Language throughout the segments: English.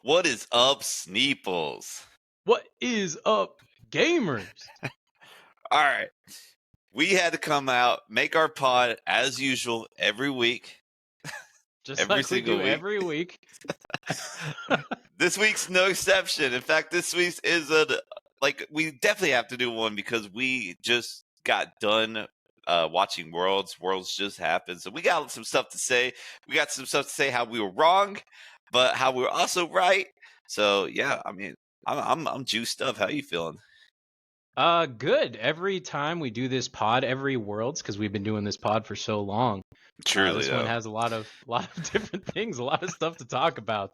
What is up, Sneeples? What is up, gamers? All right. We had to come out, make our pod as usual every week, Just every like we single do week. every week. This week's no exception. In fact, this week's is we definitely have to do one because we just got done watching Worlds. Worlds just happened. So we got some stuff to say. We got some stuff to say how we were wrong, but how we were also right. So yeah, I mean, I'm juiced up. How you feeling? Good. Every time we do this pod, every Worlds, because we've been doing this pod for so long. Truly This one though. has a lot of different things, a lot of stuff to talk about.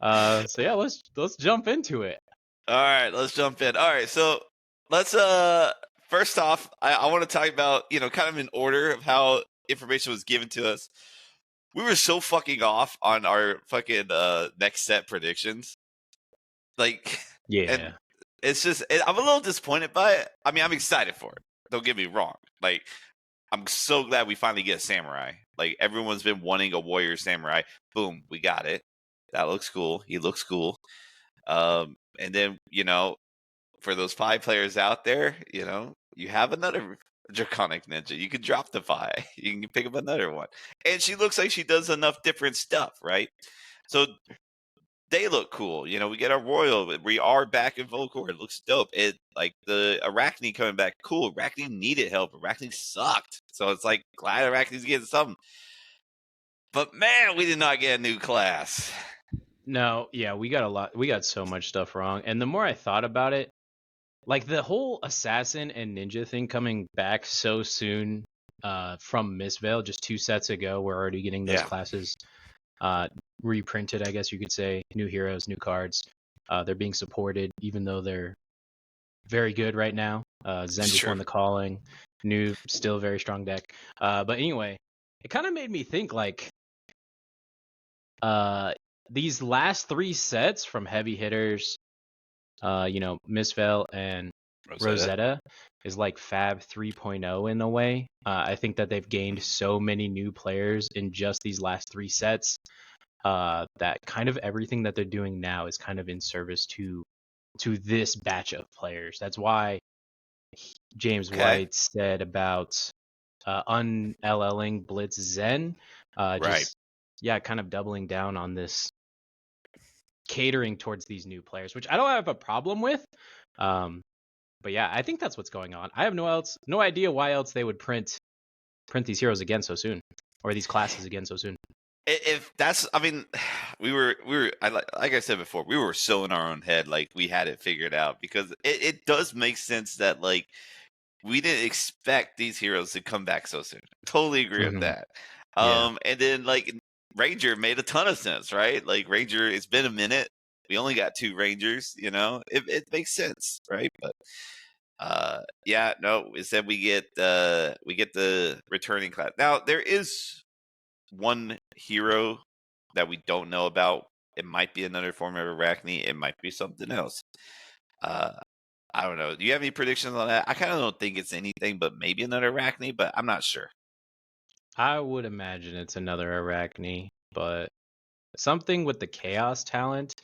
So yeah, let's jump into it. All right, let's jump in. All right, so let's first off, I want to talk about, kind of in order of how information was given to us. We were so fucking off on our fucking next set predictions. Like and Yeah. I'm a little disappointed by it. I mean, I'm excited for it. Don't get me wrong. Like I'm so glad we finally get a samurai. Like everyone's been wanting a warrior samurai. Boom, we got it. That looks cool. He looks cool. And then, for those 5 players out there, you have another draconic ninja. You can drop the 5. You can pick up another one. And she looks like she does enough different stuff, right? So they look cool. We get our royal. We are back in Volcor. It looks dope. It like the Arachne coming back. Cool. Arachne needed help. Arachne sucked. So it's like glad Arachne's getting something. But man, we did not get a new class. No, yeah, we got so much stuff wrong. And the more I thought about it, like the whole assassin and ninja thing coming back so soon from Miss Vale just 2 sets ago, we're already getting those classes reprinted, I guess you could say. New heroes, new cards. They're being supported, even though they're very good right now. Zen just won the calling. New, still very strong deck. But anyway, it kind of made me think like these last 3 sets from heavy hitters, Miss Vale and Rosetta is like Fab 3.0 in a way. I think that they've gained so many new players in just these last 3 sets that kind of everything that they're doing now is kind of in service to this batch of players. That's why James White said about un-LLing Blitz Zen, just kind of doubling down on this catering towards these new players, which I don't have a problem with. But yeah, I think that's what's going on. I have no idea why else they would print these heroes again so soon, or these classes again so soon. If that's, I mean, we were, like I said before, we were so in our own head, like we had it figured out, because it does make sense that like we didn't expect these heroes to come back so soon. Totally agree with that. And then like Ranger made a ton of sense, right? Like Ranger, it's been a minute. We only got 2 Rangers, it makes sense, right? But instead we get the returning class. Now there is one hero that we don't know about. It might be another form of Arachne. It might be something else. I don't know. Do you have any predictions on that? I kind of don't think it's anything but maybe another Arachne, but I'm not sure. I would imagine it's another Arachne, but something with the Chaos talent.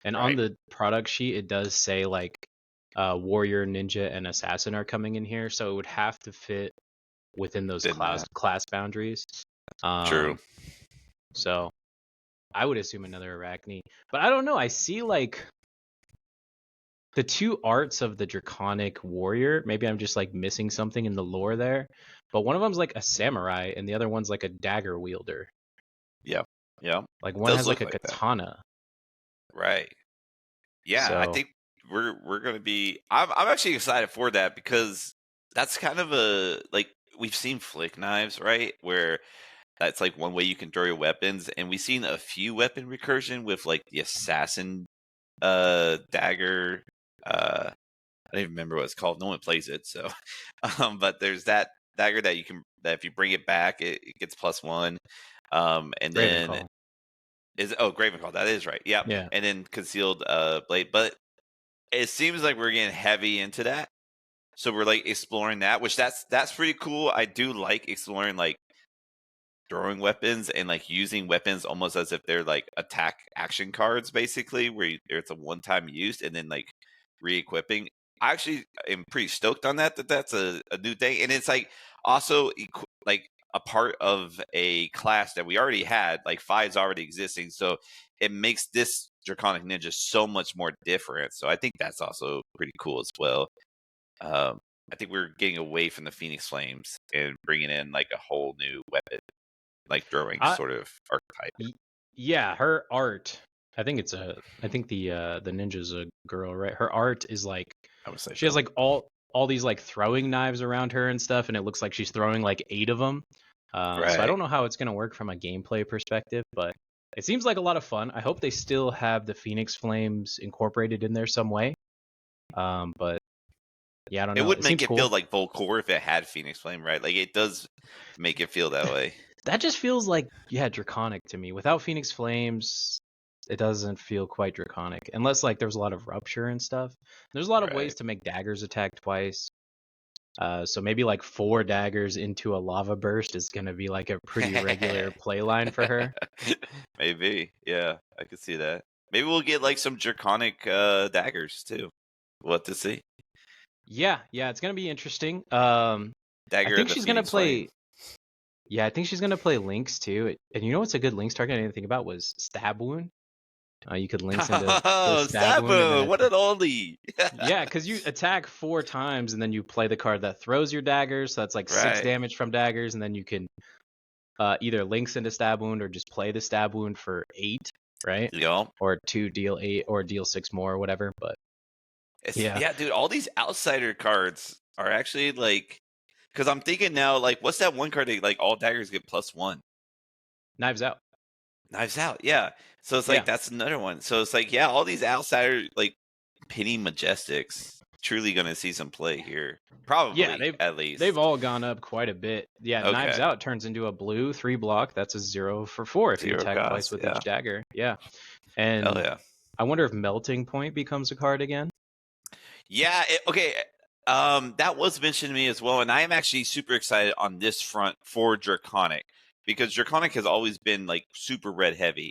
And on the product sheet, it does say like Warrior, Ninja, and Assassin are coming in here, so it would have to fit within those class boundaries. True. So I would assume another Arachne, but I don't know. I see like the 2 arts of the Draconic Warrior. Maybe I'm just like missing something in the lore there, but one of them's like a samurai, and the other one's like a dagger wielder. Yeah. Like one has like a katana. Right. Yeah, so I think we're gonna be. I'm actually excited for that, because that's kind of a like we've seen flick knives, right? Where that's like one way you can throw your weapons, and we've seen a few weapon recursion with like the assassin dagger. I don't even remember what it's called. No one plays it, so but there's that dagger that that if you bring it back, it gets +1. And then Gravenclaw, that is right. Yep. Yeah. And then concealed blade. But it seems like we're getting heavy into that. So we're like exploring that, which that's pretty cool. I do like exploring like throwing weapons and like using weapons almost as if they're like attack action cards, basically, where it's a one-time use and then like re-equipping. I actually am pretty stoked on that. That's a new thing, and it's like also like a part of a class that we already had. Like five's already existing, so it makes this Draconic Ninja so much more different. So I think that's also pretty cool as well. I think we're getting away from the Phoenix Flames and bringing in like a whole new weapon, like throwing I, sort of archetype. yeah, her art. I think the ninja's a girl, right? Her art is like I would say she has like all these like throwing knives around her and stuff, and it looks like she's throwing like 8 of them. So I don't know how it's gonna work from a gameplay perspective, but it seems like a lot of fun. I hope they still have the Phoenix Flames incorporated in there some way. But yeah, I don't It know. would It make seems it cool. feel like Volcor if it had Phoenix Flame, right? Like it does make it feel that way. That just feels like draconic to me. Without Phoenix Flames, it doesn't feel quite draconic, unless like there's a lot of rupture and stuff. There's a lot of ways Right. to make daggers attack twice. So maybe like 4 daggers into a lava burst is gonna be like a pretty regular play line for her. Maybe. Yeah, I could see that. Maybe we'll get like some draconic daggers too. We'll have to see. Yeah, it's gonna be interesting. I Dagger of think the she's gonna Phoenix Flame. play. Yeah, I think she's gonna play Lynx too. And you know what's a good Lynx target I didn't think about was Stab Wound. You could Lynx into the Oh, Stab Wound, and then Sabu! What an oldie! yeah, because you attack 4 times, and then you play the card that throws your daggers. So that's like 6 Right. damage from daggers, and then you can either Lynx into Stab Wound or just play the Stab Wound for 8, right? Yep. Or 2 deal 8 or deal 6 more or whatever. But yeah, Yeah, dude, all these outsider cards are actually like, because I'm thinking now, like, what's that one card that like all daggers get +1? Knives Out. Knives Out, yeah. So it's like Yeah, that's another one. So it's like, yeah, all these outsider like penny majestics truly gonna see some play here. yeah, Probably, at least. they've all gone up quite a bit. Yeah, Knives Okay. Out turns into a blue 3 block. That's a 0 for 4 if you 0 attack twice cost, with yeah. each dagger. Yeah, Hell and yeah. I wonder if Melting Point becomes a card again. Yeah, okay. That was mentioned to me as well, and I am actually super excited on this front for Draconic because Draconic has always been like super red heavy.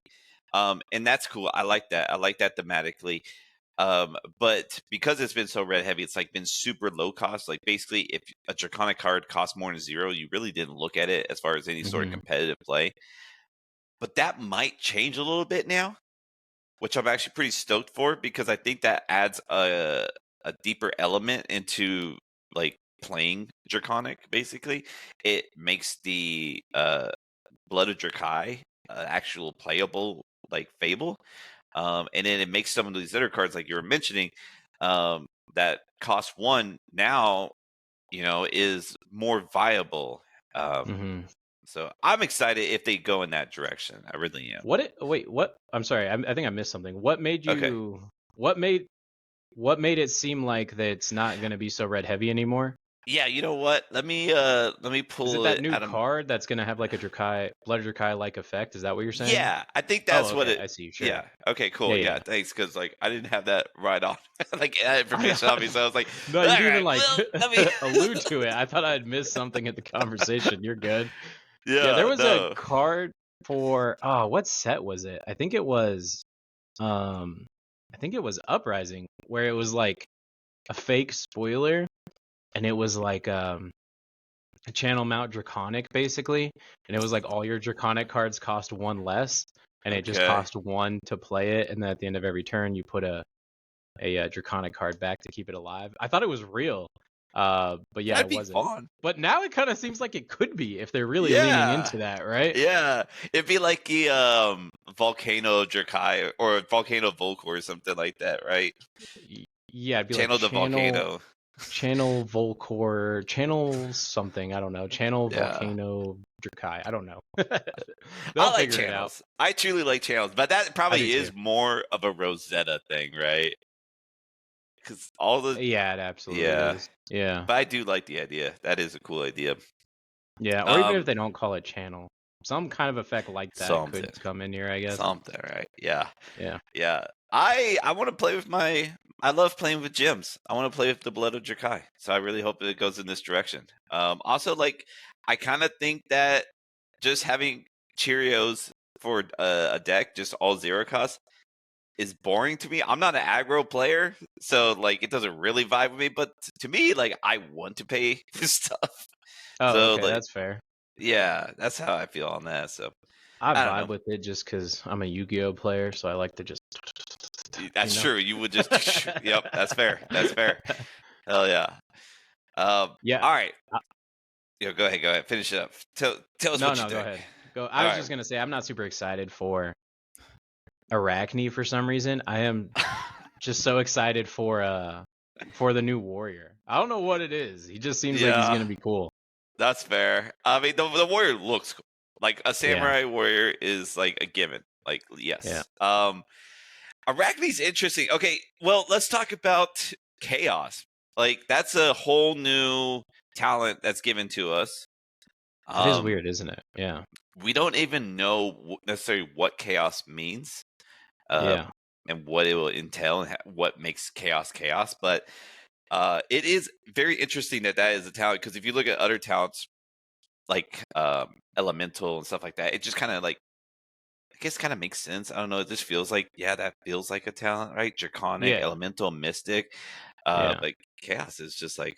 And that's cool. I like that. I like that thematically. But because it's been so red heavy, it's like been super low cost. Like basically, if a Draconic card costs more than 0, you really didn't look at it as far as any sort of competitive play. But that might change a little bit now, which I'm actually pretty stoked for because I think that adds a deeper element into like playing Draconic. Basically, it makes the Blood of Drakai actual playable like Fable, and then it makes some of these other cards like you were mentioning that cost 1 now, is more viable. Mm-hmm. So I'm excited if they go in that direction. I really am. Wait, what? I'm sorry. I think I missed something. What made Okay. you? What made it seem like that it's not going to be so red heavy anymore? Yeah, you know what? Let me Is it pull that it new out of. card that's going to have like a Blood Drakai like effect? Is that what you're saying? Yeah, I think Oh, that's what okay. it. I see. Sure. Yeah. Okay. Yeah, Cool. Yeah. yeah. Thanks, because like I didn't have that right on like that I information on me, so I was like, no, all you didn't even right, like well, let me. allude to it. I thought I'd missed something in the conversation. You're good. Yeah, there Yeah. was a No. card for what set was it? I think it was um Uprising, where it was like a fake spoiler, and it was like a channel mount Draconic basically, and it was like all your Draconic cards cost 1 less, and it just Okay. cost 1 to play it, and then at the end of every turn you put a Draconic card back to keep it alive. I thought it was real, but yeah, That'd it be wasn't. fun. But now it kind of seems like it could be if they're really leaning Yeah. into that, right? Yeah. It'd be like the Volcano Drakai or Volcano Volcor or something like that, right? Yeah, it'd be like Channel the volcano. channel Volcor, channel something. I don't know. Channel Yeah. Volcano Drakai. I don't know. I They'll like figure it out. channels. I truly like channels, but that I do probably too. is more of a Rosetta thing, right? Because all the Yeah, it absolutely yeah, is. Yeah. but I do like the idea. That is a cool idea. Yeah, or even if Um, they don't call it channel, some kind of effect like that could something, come in here, I guess. something, right? Yeah, Yeah. yeah. I want to play with my. I love playing with gems. I want to play with the Blood of Drakai. So I really hope that it goes in this direction. Also, like I kind of think that just having Cheerios for a deck, just all 0 cost, is boring to me. I'm not an aggro player, so like it doesn't really vibe with me. But to me, like I want to pay this stuff. Oh, So okay, like, that's fair. yeah, that's how I feel on that. So I I don't vibe know. with it just because I'm a Yu-Gi-Oh player, so I like to just, That's true. You would just, yep, that's fair. That's fair. Hell yeah. Yeah. All right. Go ahead. Go ahead. Finish it up. Tell us No, what you no, go think. ahead. Go. All I was right. just gonna say I'm not super excited for Arachne for some reason. I am just so excited for the new warrior. I don't know what it is. He just seems like he's Yeah, gonna be cool. that's fair. I mean, the warrior looks cool. Like a Yeah. samurai warrior is like a given. Like Yeah. yes. Arachne's interesting. Okay, well, let's talk about chaos. Like that's a whole new talent that's given to us. It is Um, weird, isn't it? Yeah. we don't even know necessarily what chaos means, Yeah. and what it will entail, and what makes chaos chaos. But it is very interesting that is a talent, because if you look at other talents like elemental and stuff like that, it just kind of like, I guess, kind of makes sense. I don't know. It just feels like, yeah, that feels like a talent, right? Draconic, Yeah. elemental, mystic. Yeah. But chaos is just like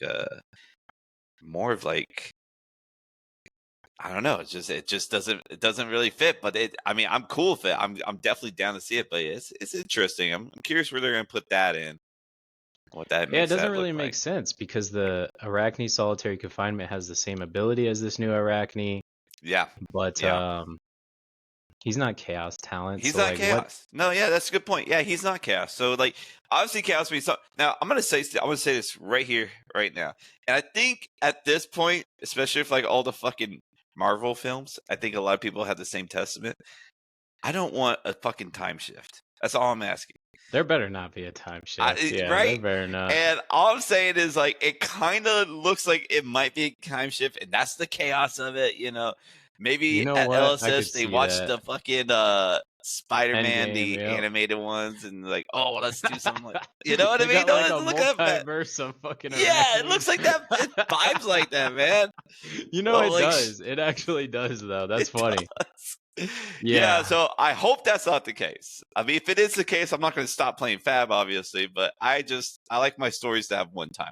more of like, I don't know. It just doesn't really fit. But I mean, I'm cool with it. I'm definitely down to see it. But it's interesting. I'm curious where they're gonna put that in. What that Yeah, it makes doesn't that look really make like. sense because the Arachne Solitary Confinement has the same ability as this new Arachne, Yeah, but yeah. he's not chaos talent. He's So not like what chaos. No, yeah, that's a good point. Yeah, he's not chaos. So like, obviously chaos means something. Now I'm gonna say this right here, right now. And I think at this point, especially if like all the fucking Marvel films, I think a lot of people have the same testament. I don't want a fucking time shift. That's all I'm asking. there better not be a time shift. Yeah, there Right? better not. And all I'm saying is like, it kind of looks like it might be a time shift, and that's the chaos of it. You Maybe know at what? I could LSS they see watched that. the fucking Spider-Man, Endgame, the yep. animated ones, and like, oh, well, let's do something like, you know what I They mean? got like a Look at that. multiverse of fucking Yeah, it Arachne. looks like that. It vibes like that, man. You know Oh, it like does. It actually does though. That's it funny. does. Yeah, Yeah. so I hope that's not the case. I mean, if it is the case, I'm not going to stop playing Fab, obviously, but I like my stories to have one timeline.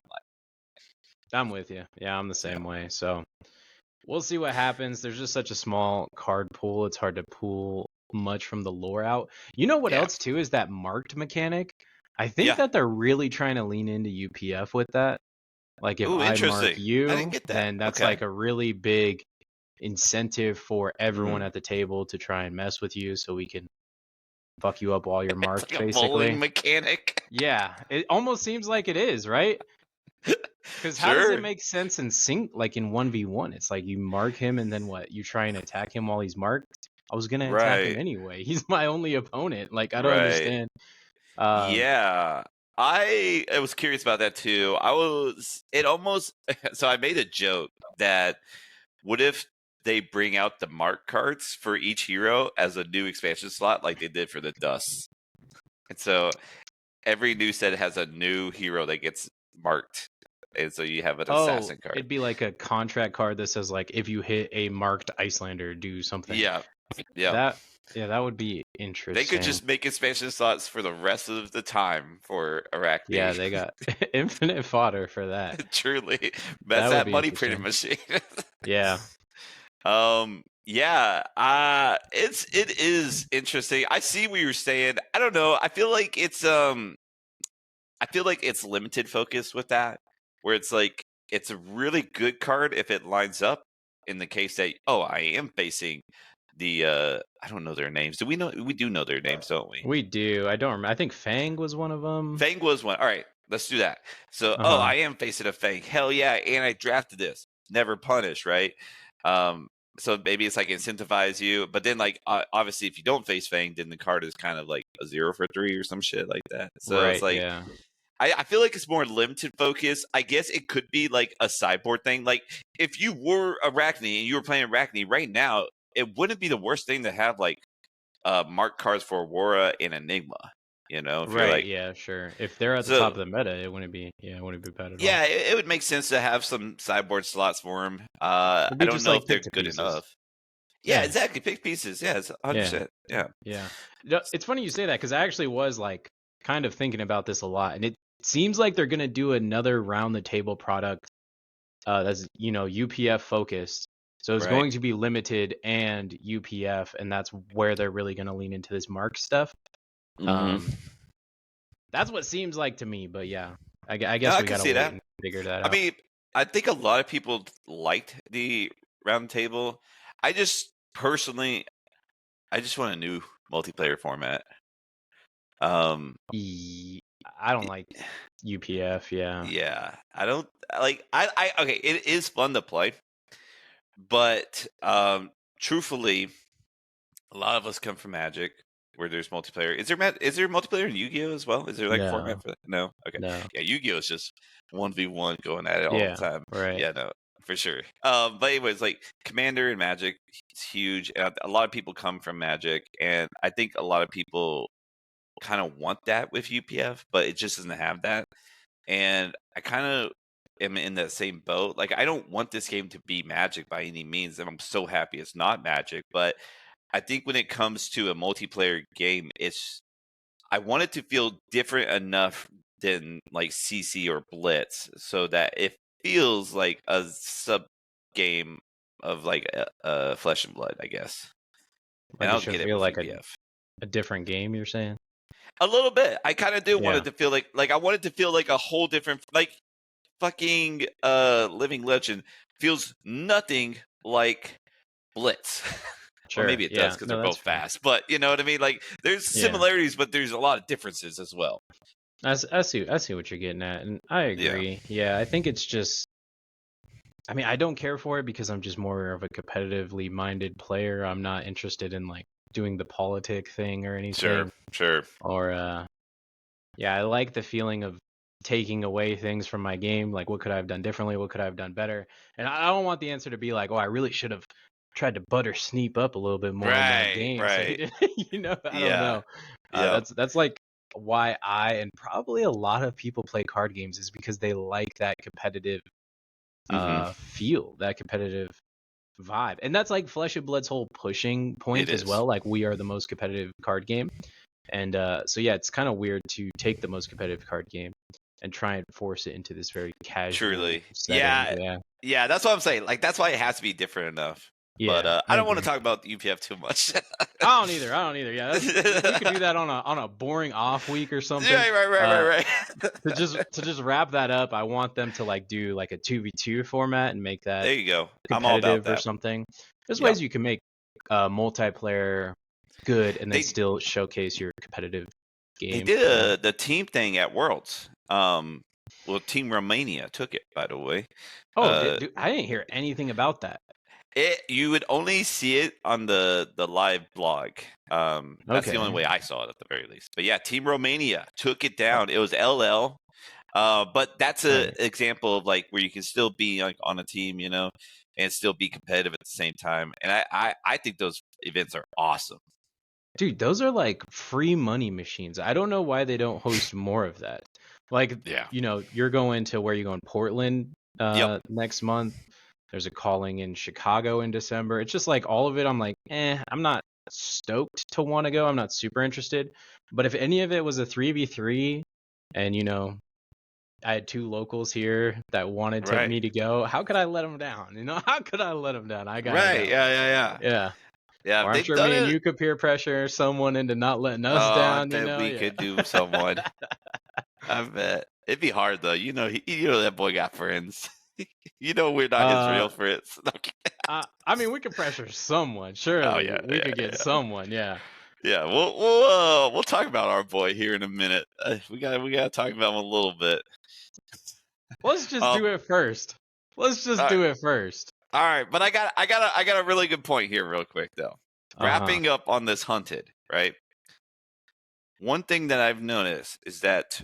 I'm with you. Yeah, I'm the Yeah. same way. So we'll see what happens. There's just such a small card pool. It's hard to pull much from the lore out. You know what Yeah. else too is that marked mechanic. I think Yeah. that they're really trying to lean into UPF with that. Like if Ooh, I mark interesting. I didn't you, get that. then that's Okay. like a really big incentive for everyone Mm. at the table to try and mess with you so we can fuck you up while you're It's marked, like a bowling basically. mechanic. Yeah, it almost seems like it is, right? Because how does it Sure. make sense in sync, like in 1v1? It's like you mark him and then what? You try and attack him while he's marked? I was going to attack him Right. anyway. He's my only opponent. Like, I don't Right. understand. Um, Yeah. I was curious about that too. It almost, so I made a joke that, what if they bring out the mark cards for each hero as a new expansion slot like they did for the Dust? And so every new set has a new hero that gets marked. And so you have an oh, assassin card. it'd be like a contract card that says, like, if you hit a marked Icelander, do something. Yeah. Yeah. That would be They could interesting. just make expansion slots for the rest of the time for Arachne. Yeah, they got infinite fodder for that. Truly. That's That would that be money printing interesting. machine. Yeah. Yeah, it is interesting. I see what you're saying. I don't know. I feel like it's limited focus with that, where it's like it's a really good card if it lines up in the case that, oh, I am facing the I don't know their names. We do know their names, don't we? We do. I don't remember. I think Fang was one of them. Fang was one. All right, let's do that. So, oh, Uh-huh. I am facing a Fang. Hell yeah, and I drafted this. Never punish, right? Um, so maybe it's like incentivize you, but then like obviously if you don't face Fang, then the card is kind of like a 0 for 3 or some shit like that. So it's Right, like, yeah. I feel like it's more limited focus. I guess it could be like a sideboard thing. Like if you were Arachne and you were playing Arachne right now, it wouldn't be the worst thing to have like mark cards for Aurora and Enigma. If you're Right, like, yeah, sure. If they're at the top so of the meta, it wouldn't be bad at all. yeah, it would make sense to have some sideboard slots for them. It'd I be don't just know like if they're pick to good pieces. enough. Yeah, exactly. Pick pieces. Yeah, it's 100%. Yeah. It's funny you say that because I actually was like kind of thinking about this a lot, and it seems like they're gonna do another round the table product that's UPF focused. So it's going to be limited and UPF, and that's where they're really gonna lean into this mark stuff. That's what seems like to me, but yeah, I guess we gotta wait and figure that out. I mean, I think a lot of people liked the round table. I just personally, I just want a new multiplayer format. I don't like UPF. Yeah, I don't like. I okay. It is fun to play, but truthfully, a lot of us come from Magic, where there's multiplayer. Is there multiplayer in Yu-Gi-Oh as well? Is there like a format for that? No. Okay. No. Yeah, Yu-Gi-Oh is just 1v1 going at it all the time. Right. Yeah, no, for sure. But anyways, like Commander and Magic, it's huge. And a lot of people come from Magic, and I think a lot of people kind of want that with UPF, but it just doesn't have that. And I kind of am in that same boat. Like, I don't want this game to be Magic by any means, and I'm so happy it's not Magic. But I think when it comes to a multiplayer game, I want it to feel different enough than like CC or Blitz, so that it feels like a sub game of like Flesh and Blood, I guess. Like and it should feel like a different game. You're saying? A little bit. I kind of do want it to feel like I want it to feel like a whole different, like fucking Living Legend feels nothing like Blitz. Sure. Or maybe it does because they're both fast, but you know what I mean? Like there's similarities, but there's a lot of differences as well. I see what you're getting at, and I agree. Yeah, I think it's just, I mean, I don't care for it because I'm just more of a competitively minded player. I'm not interested in like doing the politic thing or anything. Sure. Or I like the feeling of taking away things from my game. Like, what could I have done differently? What could I have done better? And I don't want the answer to be like, oh, I really should have tried to butter Sneep up a little bit more in that game. Right. So I don't know. That's like why I and probably a lot of people play card games, is because they like that competitive feel, that competitive vibe. And that's like Flesh and Blood's whole pushing point as well. Like, we are the most competitive card game. And so yeah, it's kind of weird to take the most competitive card game and try and force it into this very casual setting. Yeah, that's what I'm saying. Like, that's why it has to be different enough. Yeah, but I don't want to talk about UPF too much. I don't either. Yeah, we could do that on a boring off week or something. Yeah, right. to just wrap that up, I want them to like do like a 2v2 format and make that there you go. I'm all about that. Or something. There's ways you can make multiplayer good and then still showcase your competitive game. They did the team thing at Worlds. Well, Team Romania took it, by the way. Oh, dude, I didn't hear anything about that. You would only see it on the live blog. That's the only way I saw it at the very least. But yeah, Team Romania took it down. It was LL. But that's an example of like where you can still be like on a team, you know, and still be competitive at the same time. And I think those events are awesome. Dude, those are like free money machines. I don't know why they don't host more of that. Like, you know, you're going to where you go in Portland next month. There's a calling in Chicago in December. It's just like all of it. I'm like, I'm not stoked to want to go. I'm not super interested. But if any of it was a 3v3 and, you know, I had two locals here that wanted me to go, how could I let them down? You know, how could I let them down? I got go. Yeah. Or I'm sure me and you could peer pressure someone into not letting us down. You know? We could do someone. I bet it'd be hard though. You know, that boy got friends. You know, we're not his real friends. I mean, we could pressure someone. Surely, we could get someone. Yeah. Yeah, we'll talk about our boy here in a minute. We gotta talk about him a little bit. Let's just do it first. Do it first. All right, but I got a really good point here, real quick though. Wrapping up on this hunted, right? One thing that I've noticed is that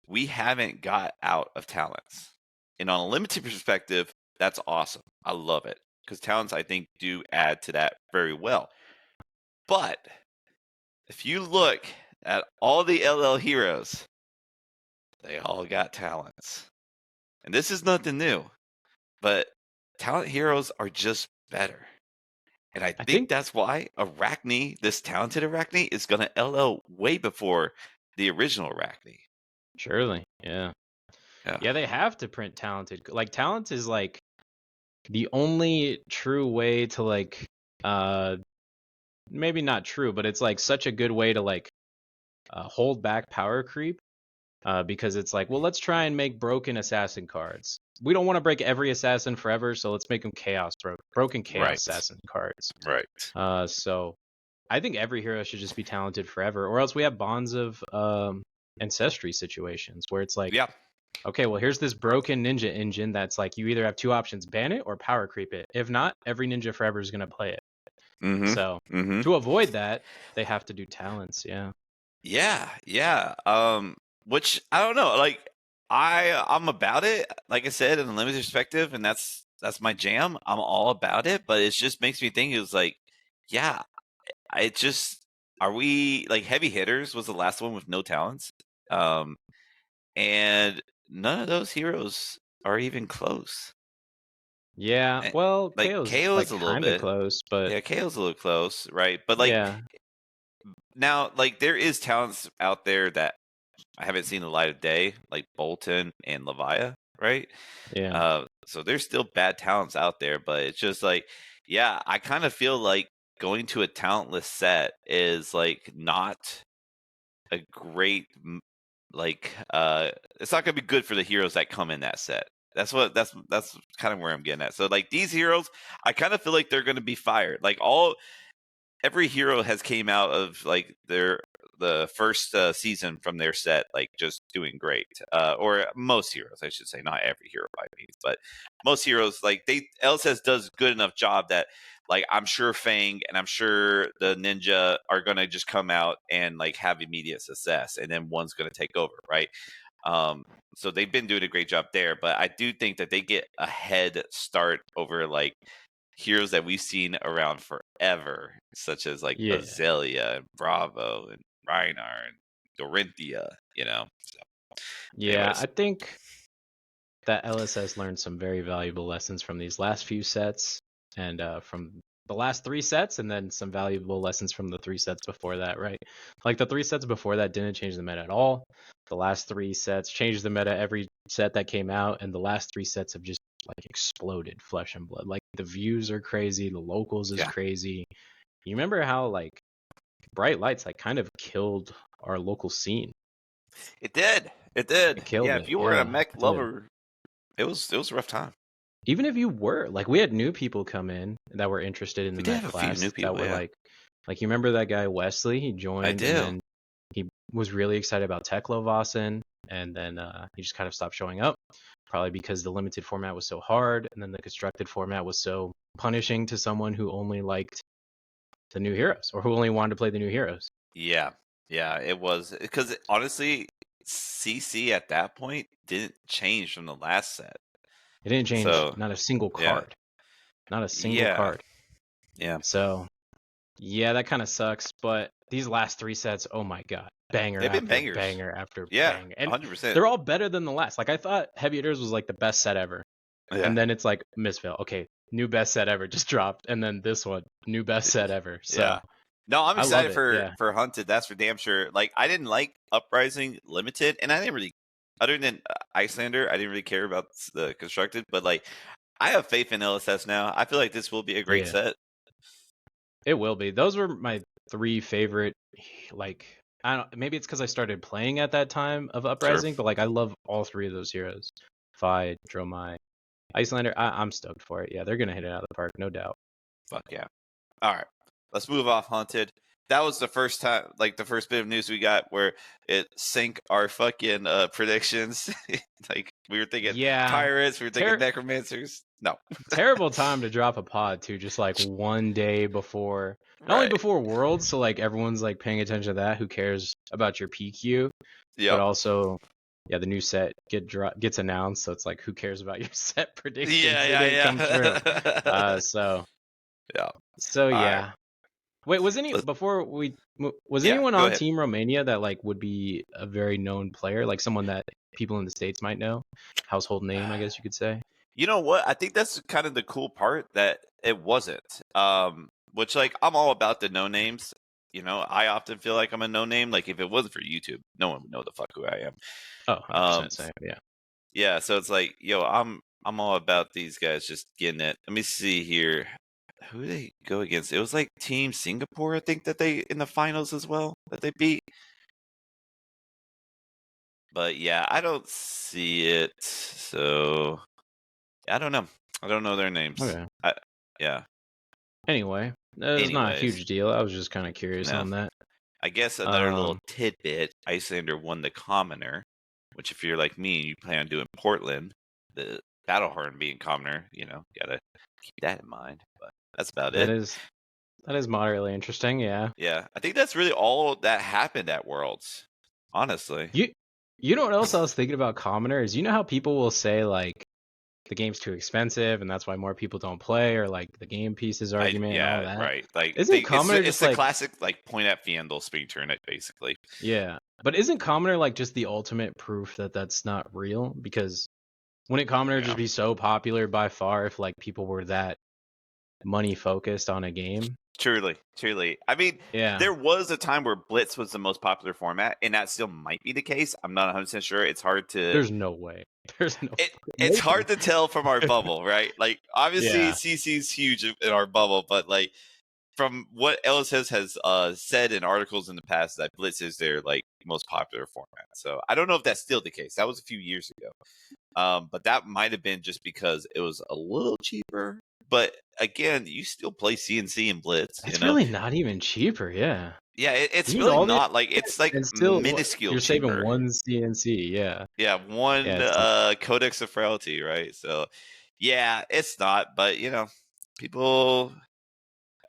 we haven't got out of talents. And on a limited perspective, that's awesome. I love it. Because talents, I think, do add to that very well. But if you look at all the LL heroes, they all got talents. And this is nothing new. But talent heroes are just better. And I I think think that's why Arachne, this talented Arachne, is gonna LL way before the original Arachne. surely, yeah. Yeah. Yeah, they have to print talented. Like talent is like the only true way to like maybe not true, but it's like such a good way to like hold back power creep because it's like, well, let's try and make broken assassin cards. We don't want to break every assassin forever, so let's make them broken chaos Right. assassin cards. Right. So I think every hero should just be talented forever, or else we have bonds of ancestry situations where it's like, Yeah. okay, well, here's this broken ninja engine that's like you either have two options: ban it or power creep it. If not, every ninja forever is gonna play it. Mm-hmm. So Mm-hmm. to avoid that, they have to do talents. Yeah. Yeah. Yeah. Which I don't know. Like I'm about it. Like I said, in a limited perspective, and that's my jam. I'm all about it. But it just makes me think. It was like, yeah. It just are we like heavy hitters was the last one with no talents. And none of those heroes are even close. Yeah. Eh, Well, Like KO's KO like is a little kind of bit. close, but Yeah, KO's a little close, right? But like yeah, now, like there is talents out there that I haven't seen the light of day, like Bolton and Leviah, right? yeah, So there's still bad talents out there, but it's just like, yeah, I kind of feel like going to a talentless set is like not a great like it's not gonna be good for the heroes that come in that set. That's kind of where I'm getting at. So like these heroes, I kind of feel like they're gonna be fired. Like every hero has came out of like the first season from their set like just doing great, or most heroes I should say, not every hero by means, but most heroes like they LSS does good enough job that like I'm sure Fang and I'm sure the ninja are gonna just come out and like have immediate success, and then one's gonna take over, right? um so they've been doing a great job there, but I do think that they get a head start over like heroes that we've seen around forever, such as like yeah, Azalea and Bravo and Rhinar and Dorinthia, you know. So, yeah. anyways, I think that LSS learned some very valuable lessons from these last few sets and from the last three sets, and then some valuable lessons from the three sets before that, right? Like the three sets before that didn't change the meta at all. The last three sets changed the meta every set that came out, and the last three sets have just like exploded flesh and blood. Like the views are crazy, the locals is yeah, crazy. You remember how like bright lights like kind of killed our local scene? it did. It did. It killed Yeah, if it. you were a Yeah, mech it did. lover, it was a rough time. Even if you were like, we had new people come in that were interested in the We did mech have a few new class that people. were Yeah, like you remember that guy Wesley? He I joined and do. then he was really excited about Teklovasen, and then he just kind of stopped showing up, probably because the limited format was so hard, and then the constructed format was so punishing to someone who only liked the new heroes or who only wanted to play the new heroes. Yeah, yeah, it was because honestly, CC at that point didn't change from the last set. It didn't change So not a single yeah, card, not a single yeah, card. yeah. So yeah, that kind of sucks. But these last three sets, oh my god, banger They've been after bangers. banger after Yeah, banger, and 100%. they're all better than the last. Like I thought, Heavy Hitters was like the best set ever, Yeah, and then it's like Misfell, okay, new best set ever just dropped, and then this one, new best set ever. yeah. So No, I'm I love excited it. Yeah, for Hunted. That's for damn sure. Like I didn't like Uprising Limited, and I didn't really, other than Icelander, I didn't really care about the constructed. But like, I have faith in LSS now. I feel like this will be a great yeah, set. it will be. Those were my three favorite. Like I don't, maybe it's because I started playing at that time of Sure. Uprising, but like I love all three of those heroes. Fi, Dromai, Icelander. I'm stoked for it. Yeah, they're gonna hit it out of the park, no doubt. Fuck yeah. All right, let's move off Haunted. That was the first time, like the first bit of news we got where it sank our fucking predictions. Like we were thinking Yeah, pirates, we were thinking necromancers. No, terrible time to drop a pod too. Just like one day before, not only right. before Worlds, so like everyone's like paying attention to that. Who cares about your PQ? But Yep. also, yeah, the new set gets announced, so it's like who cares about your set predictions? Yeah, They didn't come true. yeah. So Yeah. so All right. yeah. Wait, Let's, was yeah, anyone go on ahead. Team Romania that like would be a very known player, like someone that people in the States might know, household name, I guess you could say? You know what? I think that's kind of the cool part that it wasn't. which like I'm all about the no names. You know, I often feel like I'm a no name. Like if it wasn't for YouTube, no one would know the fuck who I am. Oh, 100% same. Yeah. Yeah, so it's like, yo, I'm all about these guys just getting it. Let me see here. Who did they go against? It was like Team Singapore, I think, that they in the finals as well that they beat. But yeah, I don't see it. So I don't know. I don't know their names. Okay. Yeah. Anyway, it's not a Anyways, huge deal. I was just kind of curious no. on that. I guess another little tidbit: Icelander won the Commoner, which if you're like me and you plan on doing Portland, the Battlehorn being Commoner, you know, gotta keep that in mind. But that's about it. That is moderately interesting. Yeah. Yeah, I think that's really all that happened at Worlds. Honestly, You know what else I was thinking about Commoner is, you know how people will say like the game's too expensive and that's why more people don't play, or like the game pieces argument and all that. right. Like Isn't Commoner it's just the like classic like point at Fiendel spring tournament, basically. Yeah, but isn't Commoner like just the ultimate proof that that's not real? Because wouldn't Commoner just be so popular by far if like people were that money focused on a game? Truly. I mean, Yeah. there was a time where Blitz was the most popular format, and that still might be the case. I'm not 100% sure. It's hard to. There's no way. There's no. It's hard to tell from our bubble, right? Like, obviously, Yeah. CC's huge in our bubble, but like from what Ellis has said in articles in the past, that Blitz is their like most popular format. So I don't know if that's still the case. That was a few years ago, but that might have been just because it was a little cheaper. But again, you still play CNC and Blitz. It's you know? really not even cheaper. Yeah. Yeah, it's You really all not like it's like and still minuscule. you're cheaper. saving one CNC. Yeah. Yeah, one Yeah, Codex of Frailty, right? So, yeah, it's not, but you know, people.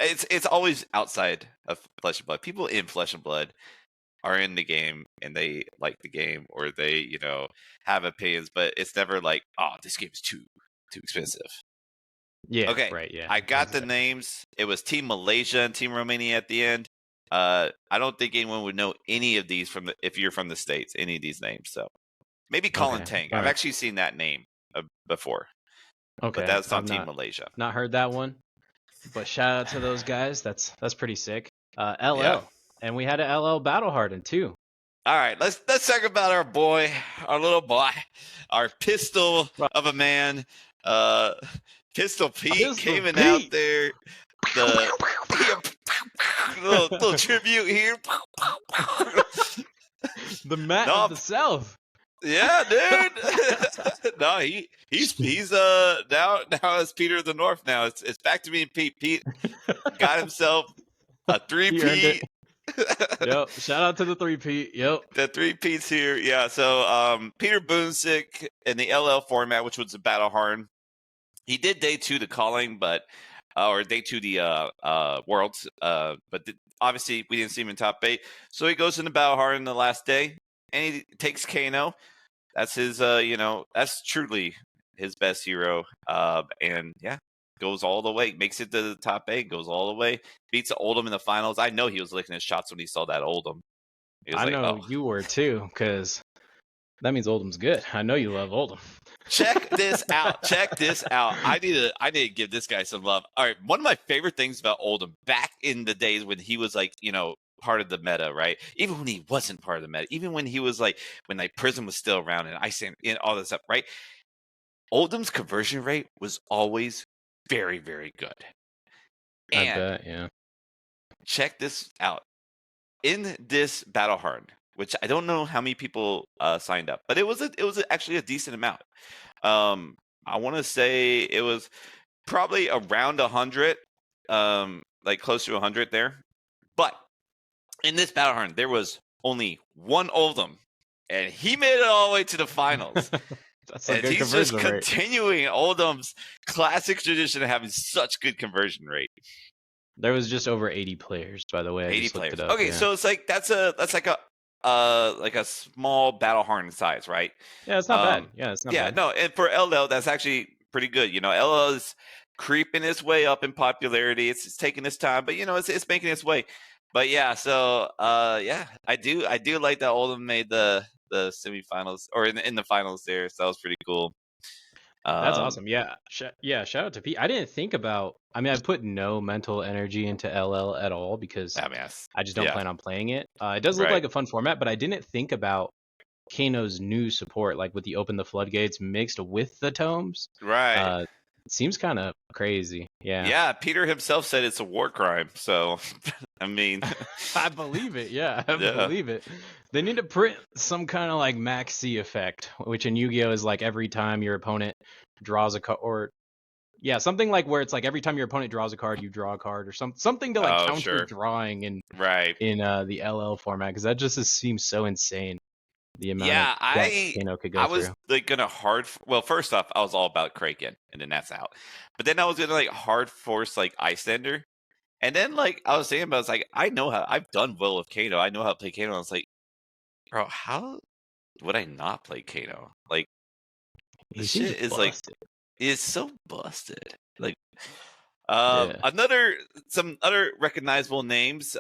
It's always outside of Flesh and Blood. People in Flesh and Blood are in the game and they like the game, or they have opinions, but it's never like, oh, this game is too expensive. Yeah. Okay, Right. Yeah. I got Exactly. the names. It was Team Malaysia and Team Romania at the end. I don't think anyone would know any of these if you're from the States, any of these names. So maybe Colin Tang. I've actually seen that name before. Okay. But that's on I've Team Malaysia. Not heard that one. But shout out to those guys. That's pretty sick. LL. Yeah. And we had an LL Battle Hardened too. All right, let's talk about our boy, our little boy, our pistol of a man. Pistol Pete came out there. The little tribute here. The Matt of the South. Yeah, dude. No, he's now it's Peter of the North. Now it's back to me and Pete. Pete got himself a 3-peat. Yep. Shout out to the 3-peat. Yep. The 3-peats here. Yeah. So Peter Boonsick in the LL format, which was the Battle Harn. He did day 2 the calling, but or day 2 the Worlds. But obviously we didn't see him in top 8. So he goes in the Battle Harn in the last day, and he takes Kano. That's his that's truly his best hero. And yeah, goes all the way, makes it to the top 8, goes all the way, beats Oldham in the finals. I know he was licking his shots when he saw that Oldham. I know you were too, because that means Oldham's good. I know you love Oldham. Check this out. I need to give this guy some love. All right, one of my favorite things about Oldham back in the days when he was like, part of the meta, right? Even when he wasn't part of the meta, even when he was like, when like Prism was still around and Ice and all this stuff, right? Oldham's conversion rate was always very, very good. And I bet, yeah. Check this out. In this Battle Harn, which I don't know how many people signed up, but it was actually a decent amount. I want to say it was probably around 100, like close to 100 there. But in this Battle Harn, there was only one Oldham, and he made it all the way to the finals. That's a good he's just conversion rate. continuing Oldham's classic tradition of having such good conversion rate. There was just over 80 players, by the way. 80 players. Up, okay, yeah. So it's like that's like a small Battle Harn size, right? Yeah, it's not bad. Yeah, it's not bad. No, and for LL, that's actually pretty good. LL is creeping its way up in popularity. It's taking its time, but it's making its way. But yeah, so yeah, I do like that Oldham made the semifinals or in the finals there. So that was pretty cool. That's awesome. Yeah. Shout out to Pete. I didn't think about. I mean, I put no mental energy into LL at all because I mean, I just don't yeah, plan on playing it. It does look right, like a fun format, but I didn't think about Kano's new support, like with the Open the Floodgates mixed with the tomes. right. It seems kind of crazy. Yeah. Yeah, Peter himself said it's a war crime. So, I mean, I believe it. Yeah, I yeah. believe it. They need to print some kind of like Max C effect, which in Yu-Gi-Oh is like every time your opponent draws a card, or yeah, something like where it's like every time your opponent draws a card, you draw a card, or something to like Oh, counter sure. drawing Right. in the LL format, because that just seems so insane. The amount of Yeah, decks Kano could go I was through. like gonna well, first off, I was all about Kraken, and then that's out. But then I was gonna like hard force like Icelander. And then like I was thinking about, it's like I know how I've done well with Kano. I know how to play Kano. I was like, bro, how would I not play Kano? Like the He seems shit is like busted. is so busted. Like Yeah. some other recognizable names.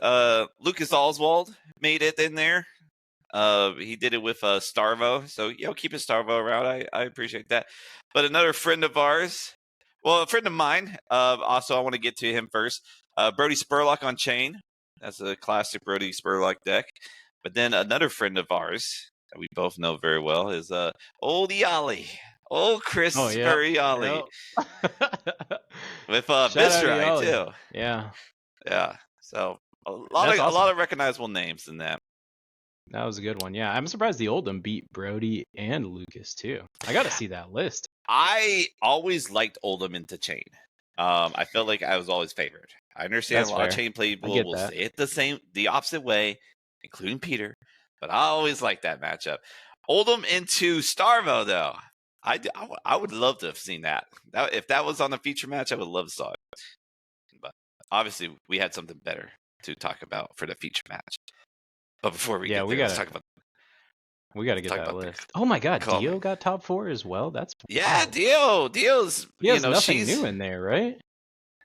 Lucas Oswald made it in there. He did it with Starvo, so keep his Starvo around. I appreciate that. But another friend of ours, well, a friend of mine. Also, I want to get to him first. Brody Spurlock on Chain. That's a classic Brody Spurlock deck. But then another friend of ours that we both know very well is old Yali, old Oh Chris yeah. Yali Yep. with Shout out to Viscerai Yali. too. Yeah. Yeah, so That's a awesome. lot of recognizable names in that. That was a good one. Yeah, I'm surprised the Oldham beat Brody and Lucas too. I got to see that list. I always liked Oldham into Chain. I felt like I was always favored. I understand That's a lot of fair. Chain I people get will that. say it the opposite way, including Peter. But I always liked that matchup. Oldham into Starvo, though. I would love to have seen that. If that was on the feature match, I would love to saw it. But obviously, we had something better to talk about for the feature match. But before we Yeah, get we there, let's gotta talk about get that the list. Oh my God, Dio calling. got top 4 as well. That's Yeah, wild. Dio's. He has nothing She's. new in there, right?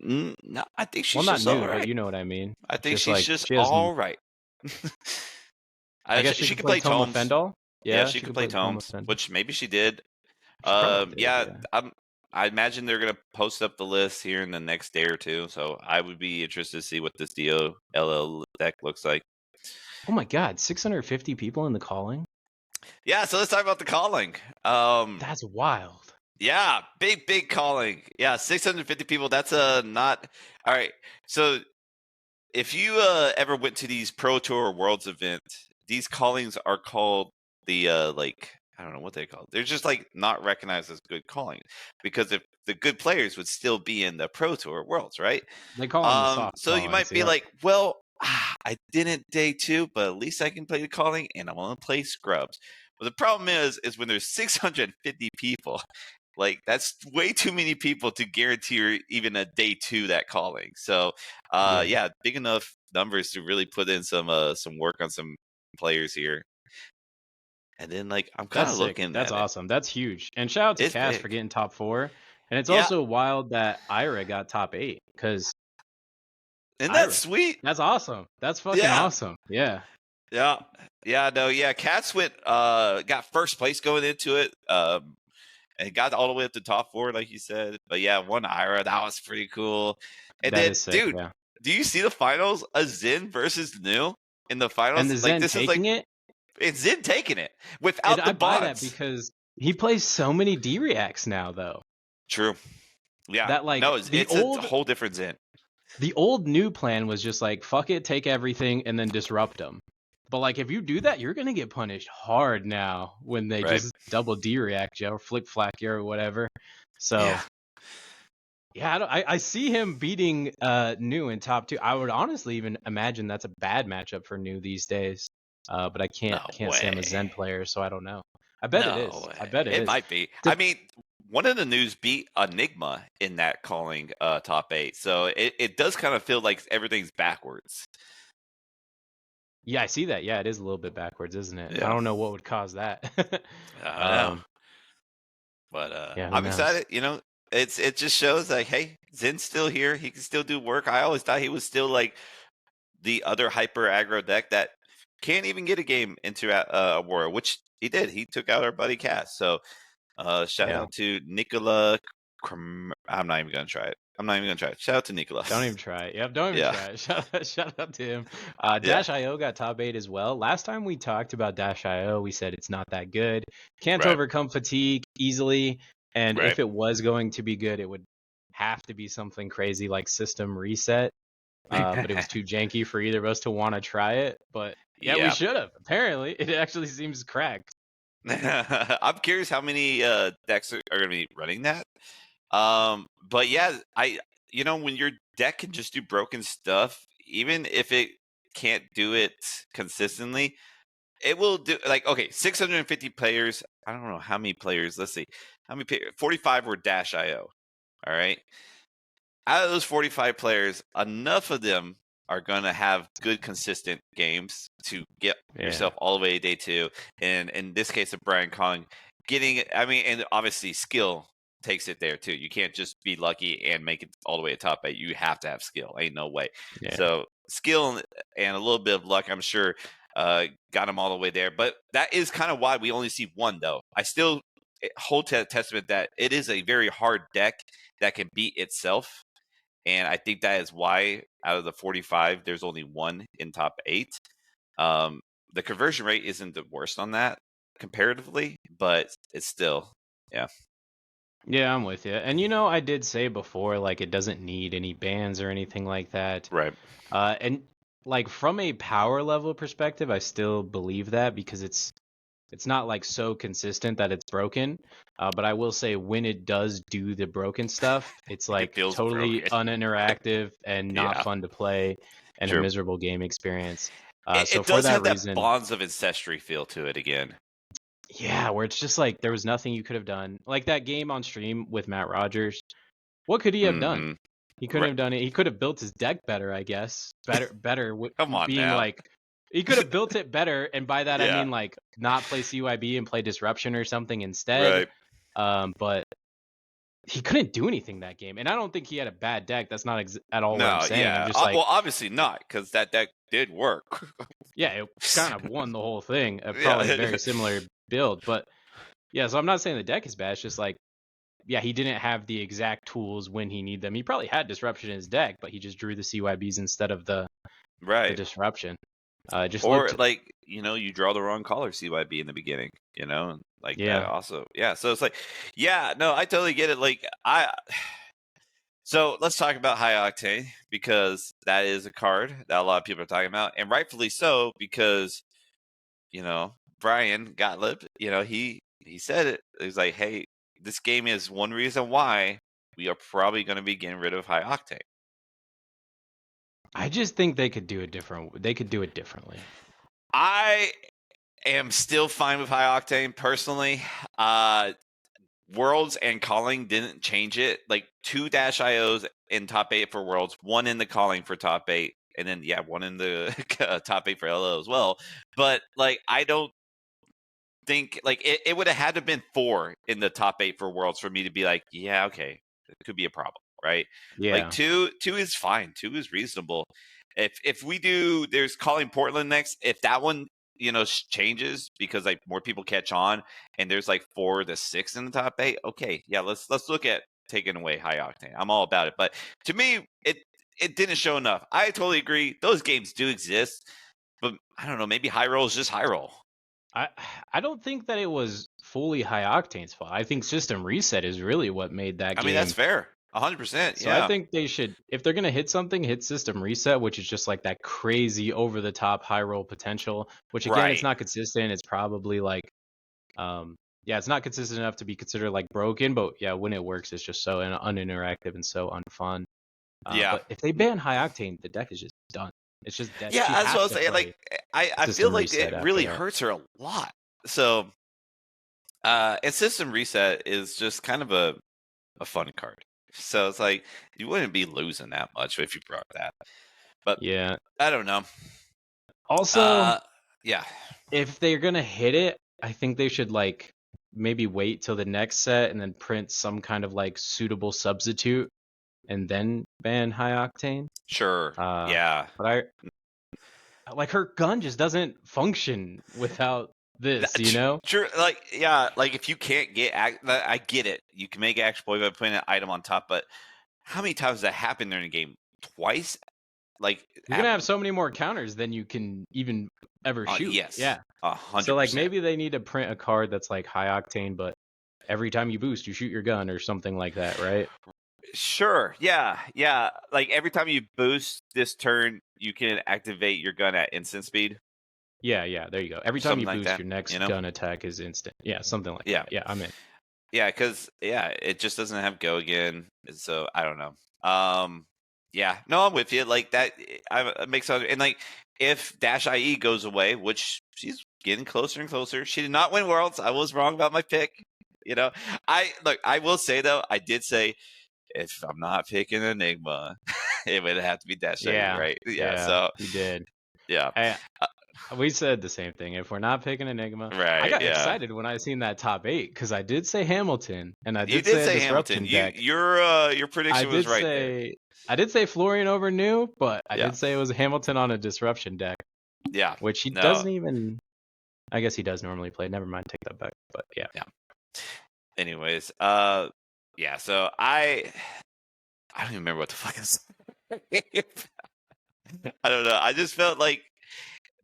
No, I think Well, she's not just all new, but right. you know what I mean. I think Just she's like just she has. all right. I guess she She could could play play Toma tomes. Fendel. Yeah, Yeah, she she could could play play Toma tomes, Fendel. which maybe she did. She probably did. Yeah, Yeah. I imagine they're gonna post up the list here in the next day or two. So I would be interested to see what this Dio LL deck looks like. Oh my God, 650 people in the calling. Yeah, so let's talk about the calling. That's wild. Yeah, big calling. Yeah, 650 people. That's not all right. So if you ever went to these Pro Tour Worlds events, these callings are called the like I don't know what they call it. They're just like not recognized as good callings because if the good players would still be in the Pro Tour Worlds, right? They call them the soft So you callings. might be Yep. like, well, I didn't day 2, but at least I can play the calling and I want to play scrubs. But the problem is when there's 650 people, like that's way too many people to guarantee even a day 2 that calling. So yeah, big enough numbers to really put in some work on some players here. And then like I'm kind That's of sick. looking That's at it. awesome. That's huge. And shout out to It's Cass for big. getting top 4. And it's Yeah, also wild that Ira got top 8 because isn't that Ira. sweet? That's awesome. That's fucking Yeah. awesome. Yeah. Yeah. Yeah, no, yeah. Cats got first place going into it. And got all the way up to top 4, like you said. But yeah, one Ira, that was pretty cool. And That then, is sick. dude, Yeah. do you see the finals? A Zin versus New in the And finals? the Like Zen this is like taking it. it's Zin taking it And without the I buy that bots. because he plays so many D reacts now, though. True. Yeah. That like No, it's a whole different Zin. the old new plan was just like fuck it, take everything, and then disrupt them. But like if you do that, you're gonna get punished hard now when they Right. just double D react you or flick flack you or whatever. So Yeah. I see him beating New in top 2. I would honestly even imagine that's a bad matchup for New these days. But I No can't say I'm a way. Zen player, so I don't know. I bet it No is. I way. bet it It is. might be. I mean, one of the news beat Enigma in that calling top 8. So it does kind of feel like everything's backwards. Yeah, I see that. Yeah, it is a little bit backwards, isn't it? I Yeah. don't know what would cause that. I know. But Yeah, who I'm knows? excited. It just shows like, hey, Zen's still here. He can still do work. I always thought he was still like the other hyper aggro deck that can't even get a game into a Aurora, which he did. He took out our buddy Cass. So Shout out to Nicola. I'm not even gonna try it. Shout out to Nicola. Don't even try it. Yep, don't even Yeah. try it. Shout out to him. Yeah. Dash IO got top 8 as well. Last time we talked about Dash IO, we said it's not that good. Can't Right. overcome fatigue easily. And Right. if it was going to be good, it would have to be something crazy like System Reset. But it was too janky for either of us to want to try it. But yeah, we Yeah. should have. Apparently, it actually seems cracked. I'm curious how many decks are going to be running that. But yeah, when your deck can just do broken stuff, even if it can't do it consistently, it will do. Like, okay, 650 players. I don't know how many players. Let's see, how many 45 were Dash IO. All right, out of those 45 players, enough of them are going to have good, consistent games to get yourself all the way to day 2. And in this case of Brian Kong, and obviously skill takes it there too. You can't just be lucky and make it all the way to top 8. You have to have skill. Ain't no way. Yeah. So skill and a little bit of luck, I'm sure, got him all the way there. But that is kind of why we only see one, though. I still hold to testament that it is a very hard deck that can beat itself. And I think that is why out of the 45, there's only one in top 8. The conversion rate isn't the worst on that comparatively, but it's still, yeah. Yeah, I'm with you. And I did say before, like, it doesn't need any bans or anything like that. Right. And like from a power level perspective, I still believe that because it's not like so consistent that it's broken. But I will say when it does do the broken stuff, it's like feels totally broken. uninteractive and not Yeah. fun to play and True. a miserable game experience. So It for does that have reason, that Bonds of Ancestry feel to it again. yeah, where it's just like there was nothing you could have done. Like that game on stream with Matt Rogers. What could he have done? Mm-hmm. He couldn't have done it. He could have built his deck better, I guess. Better. Come on being now. like, he could have built it better, and by that I Yeah. mean like not play CYB and play Disruption or something instead. Right. But he couldn't do anything that game, and I don't think he had a bad deck. That's not at all what I'm saying. Yeah. I'm just like, well, obviously not, because that deck did work. yeah, it kind of won the whole thing. Probably a very similar build, but yeah. So I'm not saying the deck is bad. It's just like, yeah, he didn't have the exact tools when he needed them. He probably had Disruption in his deck, but he just drew the CYBs instead of the Disruption. Just or like, you draw the wrong color CYB in the beginning, like yeah. that also. Yeah. So it's like, yeah, no, I totally get it. Like so let's talk about High Octane, because that is a card that a lot of people are talking about, and rightfully so, because, Brian Gottlieb, he said it. He's like, hey, this game is one reason why we are probably going to be getting rid of High Octane. I just think they could do it different. They could do it differently. I am still fine with High Octane personally. Worlds and Calling didn't change it. Like 2 Dash IOs in top 8 for Worlds, 1 in the Calling for top 8, and then 1 in the top 8 for LO as well. But like, I don't think like it would have had to have been 4 in the top 8 for Worlds for me to be like, yeah, okay, it could be a problem, right? Yeah. Like 2 is fine. 2 is reasonable. If we do, there's Calling Portland next. If that one changes because like more people catch on, and there's like 4 to 6 in the top 8, okay, yeah, let's look at taking away High Octane. I'm all about it. But to me, it didn't show enough. I totally agree. Those games do exist, but I don't know. Maybe High Roll is just High Roll. I don't think that it was fully High Octane's fault. I think System Reset is really what made that game. I mean, that's fair. 100%. So I think they should, if they're gonna hit something, hit System Reset, which is just like that crazy over the top high roll potential. Which again, it's not consistent. It's probably like, it's not consistent enough to be considered like broken. But yeah, when it works, it's just so uninteractive and so unfun. But if they ban High Octane, the deck is just done. It's just dead. Yeah, that's what I was saying. Like, I feel like it really hurts her a lot. So, and System Reset is just kind of a fun card. So it's like you wouldn't be losing that much if you brought that. But yeah, I don't know. Also, yeah, if they're gonna hit it, I think they should like maybe wait till the next set and then print some kind of like suitable substitute and then ban High Octane. Sure. Yeah. But her gun just doesn't function without this, you know? True, like yeah, like if you can't get, I get it. You can make exploit by putting an item on top, but how many times does that happen during a game? Twice? Like, You're gonna have so many more counters than you can even ever shoot. yes, Yeah. So like 100%. maybe they need to print a card that's like high octane, but every time you boost, you shoot your gun or something like that, right? Sure, yeah, yeah. Like every time you boost this turn, you can activate your gun at instant speed. Yeah, there you go. Every time Something you like boost, that, your next you know? gun attack is instant. Yeah, something like Yeah, that. Yeah, I'm in. yeah, because it just doesn't have go again. So I don't know. Yeah, no, I'm with you. Like that, it makes sense. And like, if Dash IE goes away, which she's getting closer and closer, she did not win Worlds. I was wrong about my pick. You know, I will say though, I did say if I'm not picking Enigma, it would have to be Dash IE, Yeah, right? Yeah. yeah, So you did. yeah, Hey, uh, we said the same thing. If we're not picking Enigma, I right. got Yeah, excited when I seen that top 8 because I did say Hamilton and I you did did say a say Hamilton. disruption deck. Your I prediction was did right there. say I did say Florian over New, but I Yeah, did say it was Hamilton on a disruption deck, yeah. which he No, doesn't even. I guess he does normally play. Never mind, take that back. But yeah, yeah. Anyways, yeah. So I don't even remember what the fuck is. I don't know. I just felt like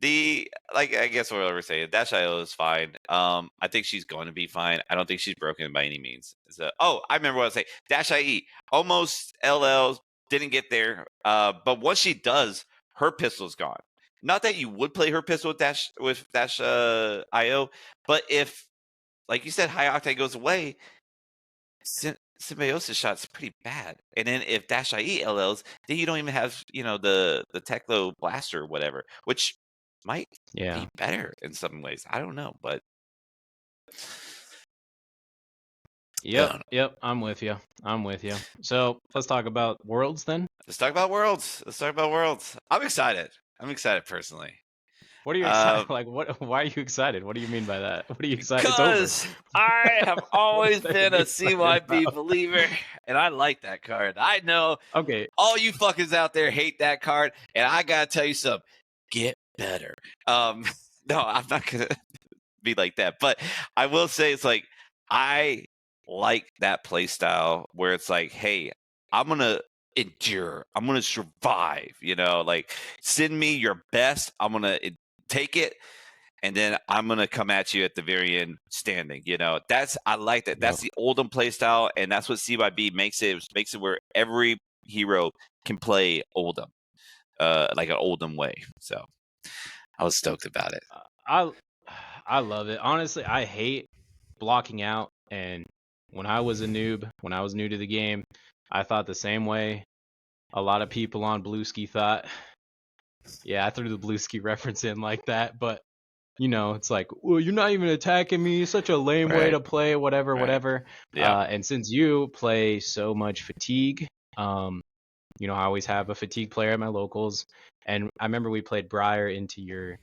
I guess what we're saying. Dash IO is fine. I think she's going to be fine. I don't think she's broken by any means. So, I remember what I was saying. Dash IE almost LL didn't get there. But once she does, her pistol's gone. Not that you would play her pistol with Dash IO, but if like you said, high octane goes away, symbiosis shot's pretty bad. And then if Dash IE LLs, then you don't even have, the Teclo blaster or whatever, which might yeah, be better in some ways. I don't know, but yep. I'm with you. So let's talk about Worlds then. let's talk about Worlds. I'm excited. Personally. What are you excited? Like, what? Why are you excited? What do you mean by that? What are you excited? It's over. Because I have always What are been you a excited CYB about? believer, and I like that card. I know Okay, all you fuckers out there hate that card, and I gotta tell you something. Get better. No, I'm not gonna be like that, but I will say it's like I like that play style where it's like, hey, I'm gonna endure. I'm gonna survive. Like send me your best. I'm gonna take it, and then I'm gonna come at you at the very end standing. I like that. That's the Oldham play style, and that's what CYB makes it. It makes it where every hero can play Oldham, like an Oldham way. So I was stoked about it. I I love it. Honestly, I hate blocking out. And when I was a noob, when I was new to the game, I thought the same way a lot of people on Blueski thought. Yeah, I threw the Blueski reference in like that, but it's like, well, you're not even attacking me. Such a lame way to play, whatever, Right. whatever. Yeah. And since you play so much fatigue, I always have a fatigue player at my locals. And I remember we played Briar into your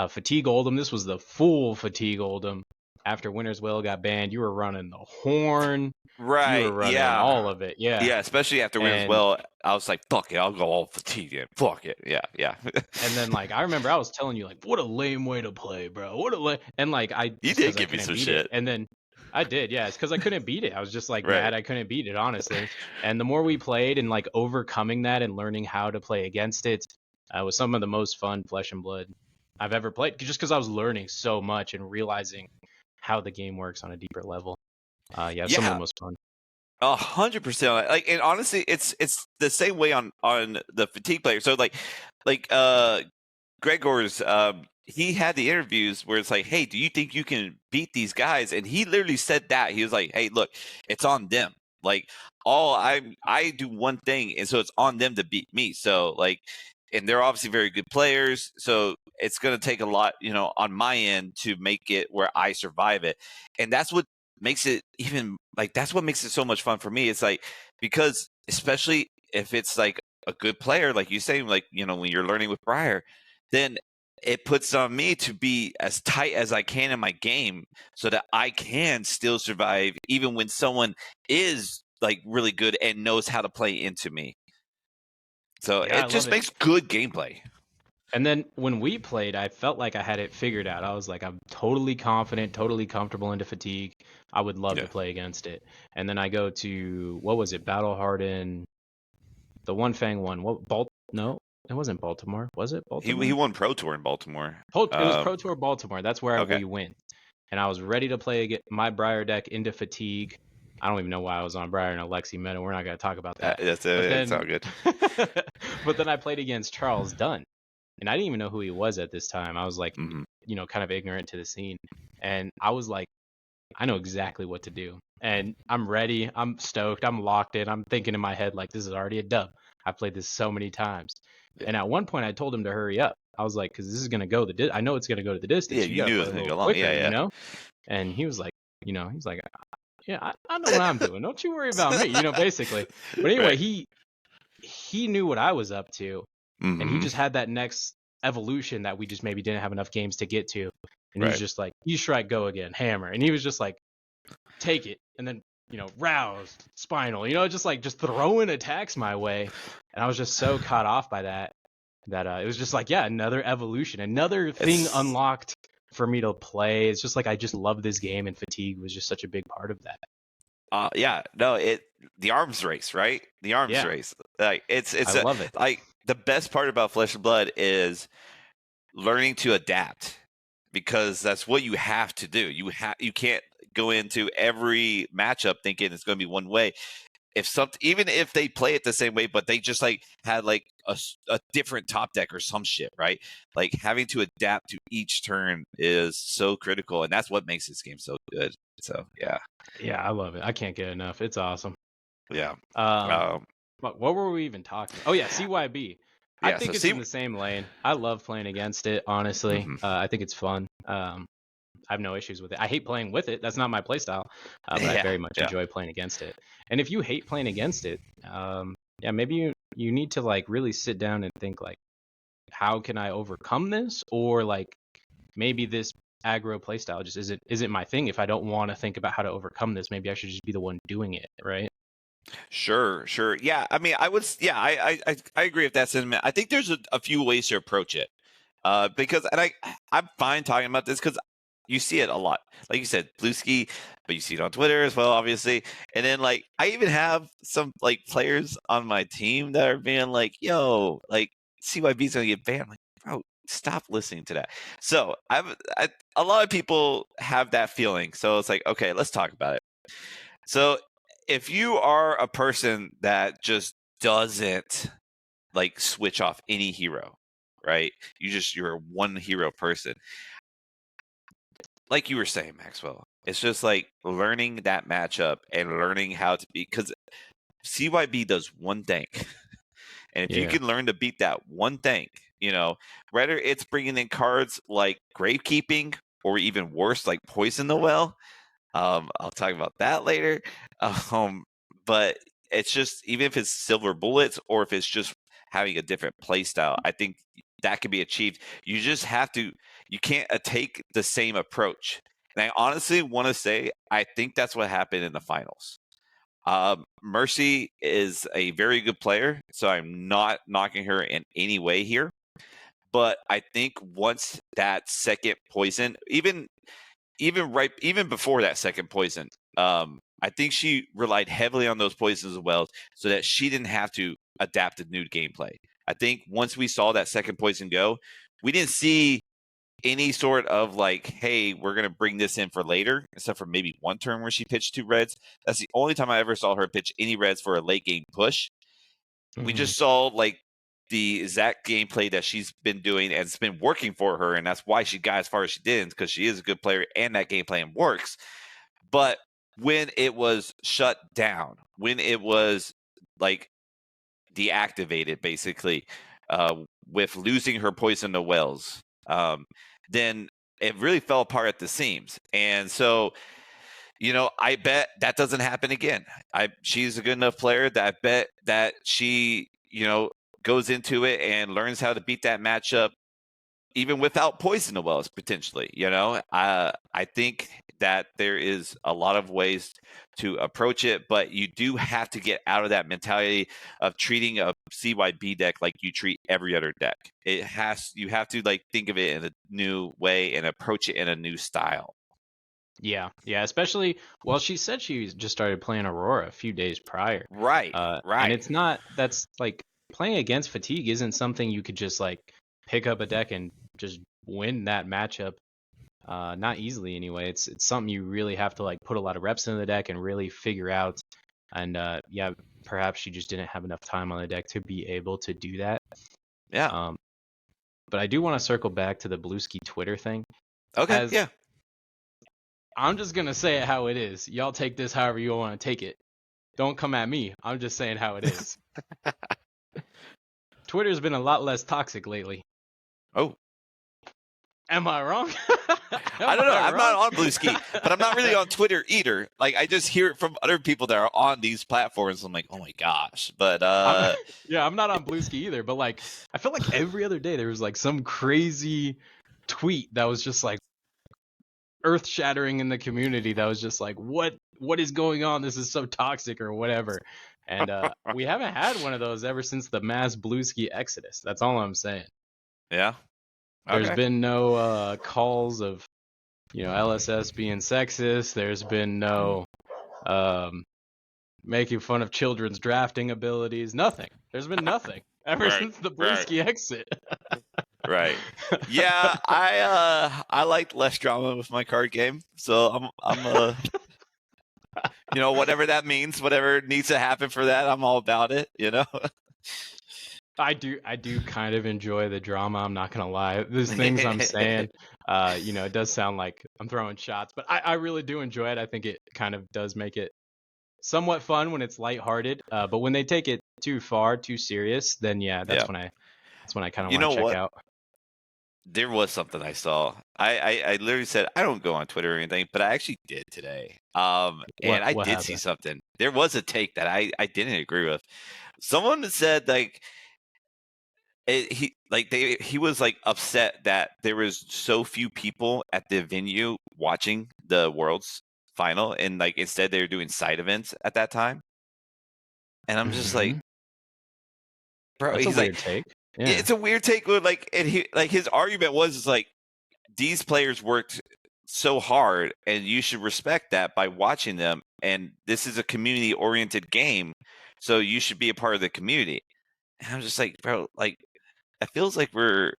fatigue Oldham. This was the full fatigue Oldham. After Winter's Will got banned, you were running the horn. Right. You were running Yeah. all of it. Yeah. Yeah. Especially after Winter's Will, I was like, fuck it. I'll go all fatigue in. Fuck it. Yeah. Yeah. And then I remember I was telling you what a lame way to play, bro. What a lame. And you did give me some shit. And then I did, yeah. It's because I couldn't beat it. I was just Right. mad I couldn't beat it, honestly. And the more we played and overcoming that and learning how to play against it was some of the most fun Flesh and Blood I've ever played. Just because I was learning so much and realizing how the game works on a deeper level. Some of the most fun. 100%. And honestly, it's the same way on the fatigue player. So Gregor's he had the interviews where it's like, hey, do you think you can beat these guys? And he literally said that. He was like, hey, look, it's on them. Like I do one thing, and so it's on them to beat me. So and they're obviously very good players. So it's going to take a lot, on my end to make it where I survive it. And that's what makes it even that's what makes it so much fun for me. It's because especially if it's a good player, like you say, when you're learning with Briar, then it puts on me to be as tight as I can in my game so that I can still survive even when someone is really good and knows how to play into me. So it just makes good gameplay. And then when we played, I felt like I had it figured out. I was like, I'm totally confident, totally comfortable into fatigue. I would love to play against it. And then I go to, what was it, Battle Harden, the One Fang one. No, it wasn't Baltimore. Was it Baltimore? He won Pro Tour in Baltimore. It was Pro Tour Baltimore. That's where Okay. we went. And I was ready to play my Briar deck into fatigue. I don't even know why I was on Briar and Alexi meta. We're not going to talk about that. It's all good. But then I played against Charles Dunn. And I didn't even know who he was at this time. I was like, you know, kind of ignorant to the scene. And I was like, I know exactly what to do. And I'm ready. I'm stoked. I'm locked in. I'm thinking in my head, like, this is already a dub. I've played this so many times. Yeah. And at one point, I told him to hurry up. I was like, because this is going to go I know it's going to go to the distance. Yeah, you knew it was going to go long. You know? And he was like, you know, he's like, yeah, I know what I'm doing. Don't you worry about me, you know, basically. But anyway, he knew what I was up to. And he just had that next evolution that we just maybe didn't have enough games to get to. And he was just like, you strike, go again, hammer. And he was just like, take it. And then, you know, rouse, spinal, you know, just throwing attacks my way. And I was just so caught off by that it was just like, yeah, another evolution, another thing unlocked for me to play. It's just like, I just love this game, and fatigue was just such a big part of that. The arms race, right? The arms race. Like I love it. Like the best part about Flesh and Blood is learning to adapt, because that's what you have to do. You can't go into every matchup thinking it's going to be one way. Even if they play it the same way, but they just like had like a different top deck or some shit, right? Like having to adapt to each turn is so critical, and that's what makes this game so good. So yeah, I love it. I can't get enough. It's awesome. Yeah. What were we even talking? Oh yeah, CYB. I think it's in the same lane. I love playing against it. Honestly, I think it's fun. I have no issues with it. I hate playing with it. That's not my playstyle, but I very much enjoy playing against it. And if you hate playing against it, maybe you need to like really sit down and think like, how can I overcome this? Or like maybe this aggro playstyle just isn't my thing. If I don't want to think about how to overcome this, maybe I should just be the one doing it, right? Sure. Yeah, I mean, I agree with that sentiment. I think there's a few ways to approach it, because I'm fine talking about this because you see it a lot. Like you said, Blueski, but you see it on Twitter as well, obviously. And then like I even have some like players on my team that are being like, "Yo, like CYB's gonna get banned." I'm like, bro, stop listening to that. So a lot of people have that feeling. So it's like, okay, let's talk about it. So if you are a person that just doesn't like switch off any hero, right? You're a one hero person. Like you were saying, Maxwell, it's just like learning that matchup and learning how to be, because CYB does one thing. And if you can learn to beat that one thing, you know, whether it's bringing in cards like Gravekeeping or even worse, like Poison the Well, I'll talk about that later. But it's just, even if it's Silver Bullets or if it's just having a different play style, I think that can be achieved. You just have to, you can't take the same approach. And I honestly want to say, I think that's what happened in the finals. Mercy is a very good player, so I'm not knocking her in any way here. But I think once that second poison, even before that second poison, I think she relied heavily on those poisons as well, so that she didn't have to adapt to new gameplay. I think once we saw that second poison go, we didn't see any sort of like, hey, we're going to bring this in for later, except for maybe one turn where she pitched 2 reds. That's the only time I ever saw her pitch any reds for a late game push. We just saw like the exact gameplay that she's been doing, and it's been working for her, and that's why she got as far as she did, because she is a good player and that game plan works. But when it was shut down, when it was like deactivated, basically, with losing her poison to Wells, then it really fell apart at the seams. And so, you know, I bet that doesn't happen again. She's a good enough player that I bet that she, you know, goes into it and learns how to beat that matchup even without poison to Wells, potentially. You know, I think that there is a lot of ways to approach it, but you do have to get out of that mentality of treating a CYB deck like you treat every other deck. You have to like think of it in a new way and approach it in a new style. Yeah, especially, well, she said she just started playing Aurora a few days prior. Right. And it's not, that's like, playing against Fatigue isn't something you could just like pick up a deck and just win that matchup. Not easily anyway. It's something you really have to like put a lot of reps in the deck and really figure out. And yeah, perhaps she just didn't have enough time on the deck to be able to do that. Yeah. But I do want to circle back to the Blueski Twitter thing. Okay. Yeah. I'm just gonna say it how it is. Y'all take this however you want to take it. Don't come at me. I'm just saying how it is. Twitter's been a lot less toxic lately. Oh. Am I wrong? I don't know. I'm not on Blueski, but I'm not really on Twitter either. Like, I just hear it from other people that are on these platforms. I'm like, oh my gosh. But I'm not on Blueski either. But like, I feel like every other day there was like some crazy tweet that was just like earth-shattering in the community. That was just like, what is going on? This is so toxic or whatever. And we haven't had one of those ever since the mass Blueski exodus. That's all I'm saying. Yeah. Okay. There's been no calls of, LSS being sexist. There's been no making fun of children's drafting abilities. Nothing. There's been nothing ever since the Blueski exit. Right. Yeah, I like less drama with my card game, so I'm whatever that means, whatever needs to happen for that, I'm all about it. I do kind of enjoy the drama. I'm not gonna lie. There's things I'm saying, it does sound like I'm throwing shots, but I really do enjoy it. I think it kind of does make it somewhat fun when it's lighthearted. But when they take it too far, too serious, then that's when I kind of want to check out. There was something I saw. I literally said I don't go on Twitter or anything, but I actually did today. And I did see something. There was a take that I didn't agree with. Someone said like he was like upset that there was so few people at the venue watching the Worlds final, and like instead they were doing side events at that time. And I'm just like, bro, that's he's a weird take. Yeah. It's a weird take. Like, and his argument was like, these players worked so hard, and you should respect that by watching them. And this is a community-oriented game, so you should be a part of the community. And I'm just like, bro, like, it feels like we're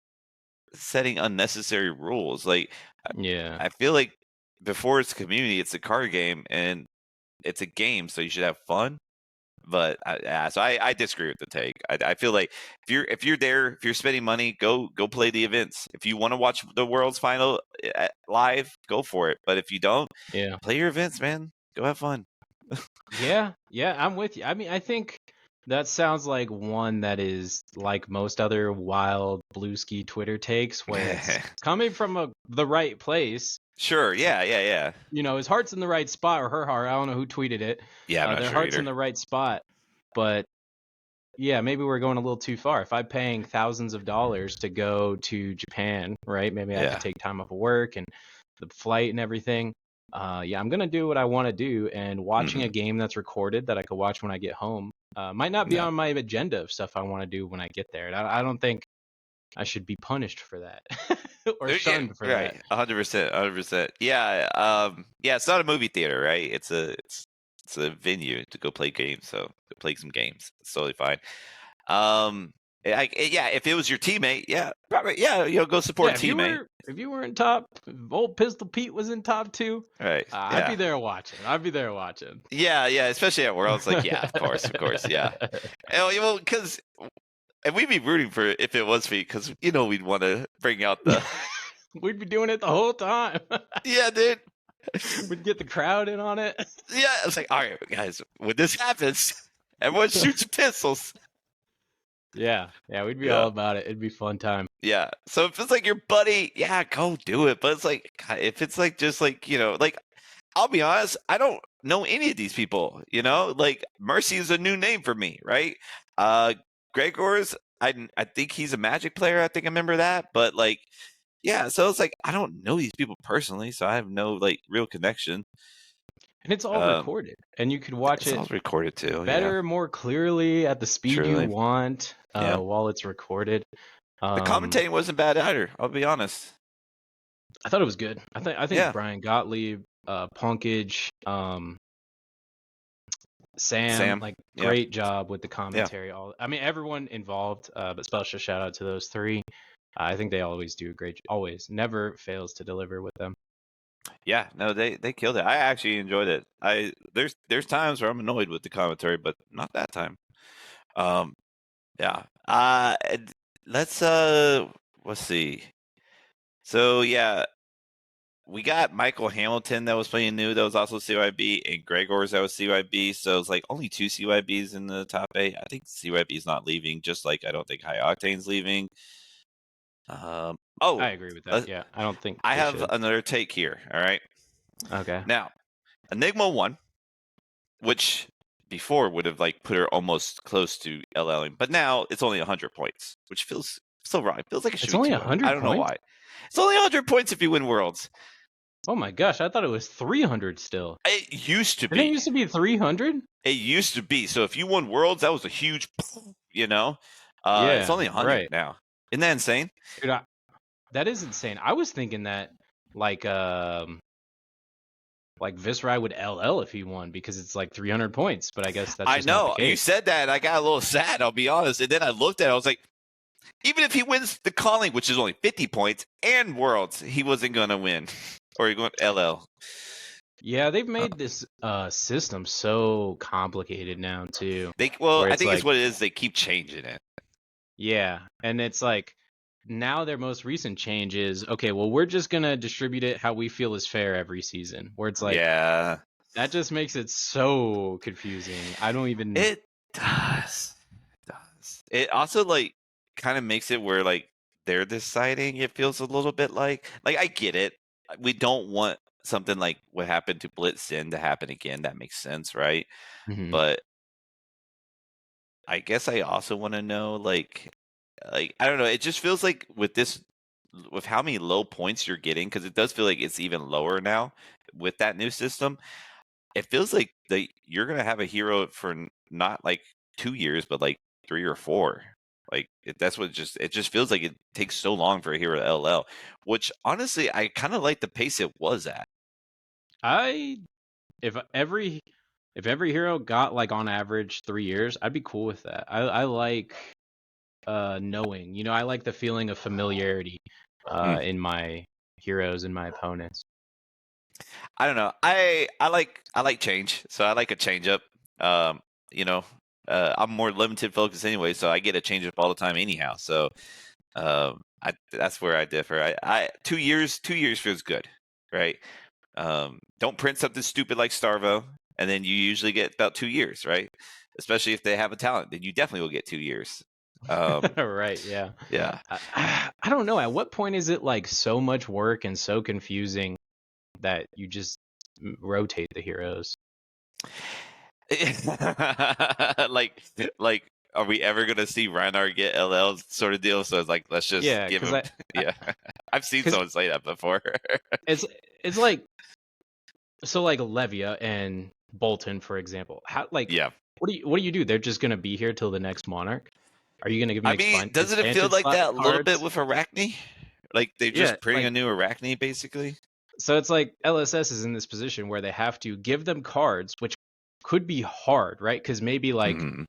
setting unnecessary rules. Like, I feel like before it's a community, it's a card game, and it's a game, so you should have fun. But so I disagree with the take. I feel like if you're there, if you're spending money, go play the events. If you want to watch the World's Final live, go for it. But if you don't, play your events, man. Go have fun. Yeah, I'm with you. I mean, I think that sounds like one that is like most other wild Blueski Twitter takes, where it's coming from the right place. Sure, yeah. His heart's in the right spot, or her heart. I don't know who tweeted it. Yeah, their heart's in the right spot. But yeah, maybe we're going a little too far. If I'm paying thousands of dollars to go to Japan, right? Maybe I have to take time off of work and the flight and everything. I'm gonna do what I want to do, and watching a game that's recorded that I could watch when I get home might not be on my agenda of stuff I want to do when I get there. And I don't think I should be punished for that or shunned for that. 100%. Yeah. It's not a movie theater, right? It's a venue to go play games. So go play some games. It's totally fine. If it was your teammate, probably, go support a teammate. If you were in top, if old Pistol Pete was in top 2, right? I'd be there watching. Yeah, especially at Worlds. Like, of course, yeah. Well, because. And we'd be rooting for it if it was me, because we'd want to bring out the. We'd be doing it the whole time. Yeah, dude. We'd get the crowd in on it. Yeah, I was like, all right, guys, when this happens, everyone shoots pistols. Yeah, we'd be all about it. It'd be a fun time. Yeah, so if it's like your buddy, go do it. But it's like, if it's like just like like, I'll be honest, I don't know any of these people. Like Mercy is a new name for me, right? Gregor's, I think he's a Magic player. I think I remember that. But like, Yeah, so it's like I don't know these people personally, so I have no like real connection. And it's all Um, recorded, and you could watch it's it all recorded too. Yeah, better, more clearly at the speed you truly. want Yeah, while it's recorded. the commentating wasn't bad either. I'll be honest. I thought it was good. I think Yeah, Brian Gottlieb, Punkage, Sam, Sam. like Yeah, great job with the yeah, commentary. I mean, everyone involved, but special shout out to those three. I think they always do a great, always never fails to deliver with them. yeah. No, they killed it. I actually enjoyed it. There's times where I'm annoyed with the commentary, but not that time. Um, yeah. Let's let's see. So yeah, we got Michael Hamilton that was playing new. That was also CYB, and Gregor's that was CYB. So it's like only two CYBs in the top 8. I think CYB's not leaving. Just like I don't think High Octane's leaving. I Oh, agree with that. Yeah, I don't think I they have should. another take here. All right. Okay. Now, Enigma won, which before would have like put her almost close to LLing, but now it's only 100 points, which feels so wrong. It feels like it should It's be only 200. I 100 don't know points? why. It's only 100 points if you win Worlds. Oh my gosh, I thought it was 300 still. It used to Didn't it be. used to be 300? It used to be. So if you won Worlds, that was a huge, you know. It's Yeah, only 100 right. now. Isn't that insane? Dude, that is insane. I was thinking that like Viscerai would LL if he won because it's like 300 points, but I guess that's I just not the know. You case. said that. I got a little sad, I'll be honest. And then I looked at it. I was like, even if he wins the calling, which is only 50 points, and Worlds, he wasn't going to win. Or he going to LL. Yeah, they've made this system so complicated now too. Well, Where I it's think it's like, what it is. They keep changing it. yeah, and it's like now their most recent change is okay, well, we're just gonna distribute it how we feel is fair every season. Where it's like Yeah. that just makes it so confusing. I don't even. It does. It does. It also like kind of makes it where like they're deciding. It feels a little bit like I get it. We don't want something like what happened to Blitzen to happen again. That makes sense, right? Mhm. But I guess I also want to know like I don't know. It just feels like with how many low points you're getting, because it does feel like it's even lower now with that new system. It feels like you're gonna have a hero for not like 2 years, but like 3 or 4. Like that's what it just feels like it takes so long for a hero to LL. Which honestly, I kind of like the pace it was at. I if every hero got like on average 3 years, I'd be cool with that. I like knowing, I like the feeling of familiarity Hmm. in my heroes and my opponents. I don't know. I like change, so I like a change up. Um, you know, I'm more limited focus anyway, so I get a change up all the time anyhow. So that's where I differ. I 2 years feels good, right? Don't print something stupid like Starvo, and then you usually get about 2 years, right? Especially if they have a talent, then you definitely will get 2 years. Right, yeah. Yeah. I don't know. At what point is it like so much work and so confusing that you just rotate the heroes? like like are we ever gonna see Reinar get LL sort of deal? So it's like let's just Yeah, give because him. Yeah, I've seen because someone say that before. it's like so like Levia and Bolton, for example. How like Yeah, what do you do? They're just gonna be here till the next Monarch? Are you gonna give them I mean, doesn't it feel expansion like slot that a little bit cards? with Arachne? Like they're Yeah, just printing like a new Arachne, basically. so it's like LSS is in this position where they have to give them cards, which could be hard, right? Because maybe like Hmm.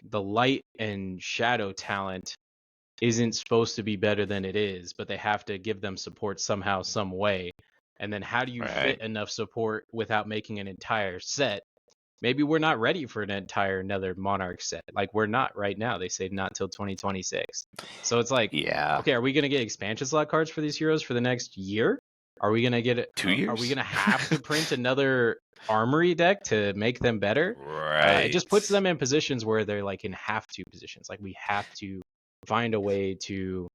the light and shadow talent isn't supposed to be better than it is, but they have to give them support somehow, some way. And then how do you Right. fit enough support without making an entire set? Maybe we're not ready for an entire another Monarch set. Like we're not right now. They say not till 2026. So it's like, Yeah. okay, are we gonna get expansion slot cards for these heroes for the next year? Are we gonna get it? Two Are we years. gonna have to print another armory deck to make them better? It Right. just puts them in positions where they're like in have to positions. Like we have to find a way to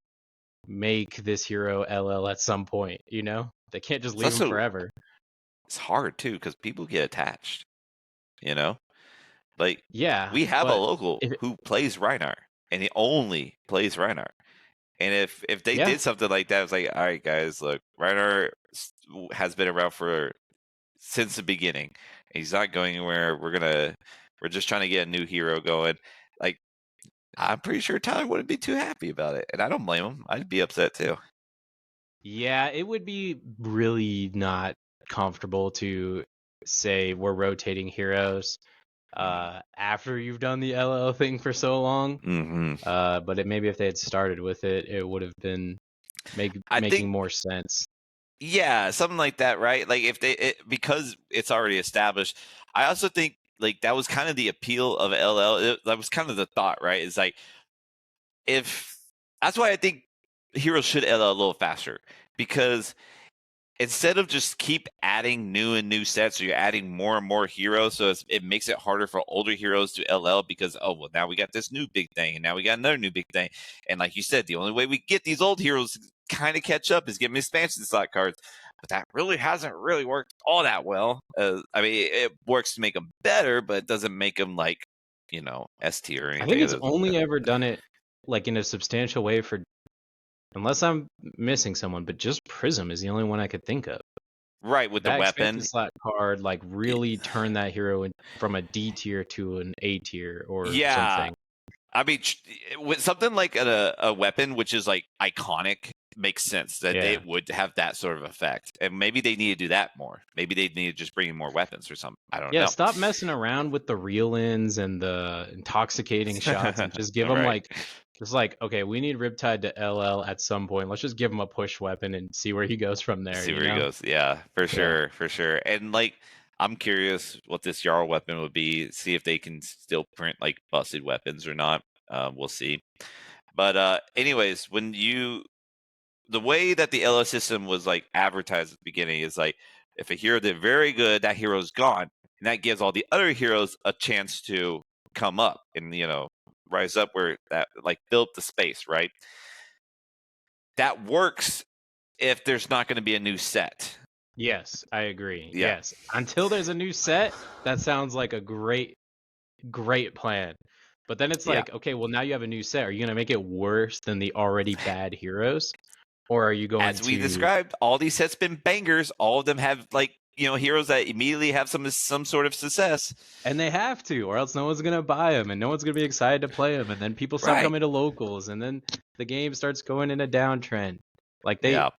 make this hero LL at some point. They can't just It's leave him also forever. it's hard too because people get attached. You know, like Yeah, we have a but local if who plays Reinar, and he only plays Reinar. And if they Yeah. did something like that, it's like, all right, guys, look, Reiner has been around since the beginning. He's not going anywhere. We're just trying to get a new hero going. Like, I'm pretty sure Tyler wouldn't be too happy about it, and I don't blame him. I'd be upset too. Yeah, it would be really not comfortable to say we're rotating heroes after you've done the LL thing for so long. Mm-hmm. But maybe if they had started with it, it would have been I making think, more sense. yeah, something like that, right? Like if because it's already established. I also think like that was kind of the appeal of LL. That was kind of the thought, right? It's like if that's why I think heroes should LL a little faster because instead of just keep adding new and new sets, or you're adding more and more heroes, so it makes it harder for older heroes to LL because now we got this new big thing, and now we got another new big thing, and like you said, the only way we get these old heroes kind of catch up is getting expansion slot cards, but that really hasn't really worked all that well. I mean, it works to make them better, but it doesn't make them like S tier or I think anything. it's only ever done it like in a substantial way for, unless I'm missing someone, but just Prism is the only one I could think of. Right, with the That expansion weapon. slot card like really turned that hero from a D tier to an A tier or Yeah, something. I mean, with something like a weapon, which is like iconic, makes sense that Yeah. they would have that sort of effect. And maybe they need to do that more. Maybe they need to just bring in more weapons or something. I don't Yeah, know. stop messing around with the reel-ins and the intoxicating shots and just give them Right. okay, we need Riptide to LL at some point. Let's just give him a push weapon and see where he goes from there, See you where he know? goes. Yeah, for Yeah. sure, for sure. And like, I'm curious what this Jarl weapon would be. See if they can still print like busted weapons or not. We'll see. But anyways, the way that the LS system was like advertised at the beginning is like if a hero did very good, that hero's gone, and that gives all the other heroes a chance to come up and rise up where that like build the space, right? That works if there's not going to be a new set. Yes, I agree. Yeah, Yes. Until there's a new set, that sounds like a great plan. But then it's yeah. like, okay, well now you have a new set. Are you going to make it worse than the already bad heroes? Or are you going As we to, described, all these sets been bangers. All of them have like heroes that immediately have some sort of success. and they have to, or else no one's going to buy them and no one's going to be excited to play them, and then people stop Right. coming to locals, and then the game starts going in a downtrend. Like Yeah.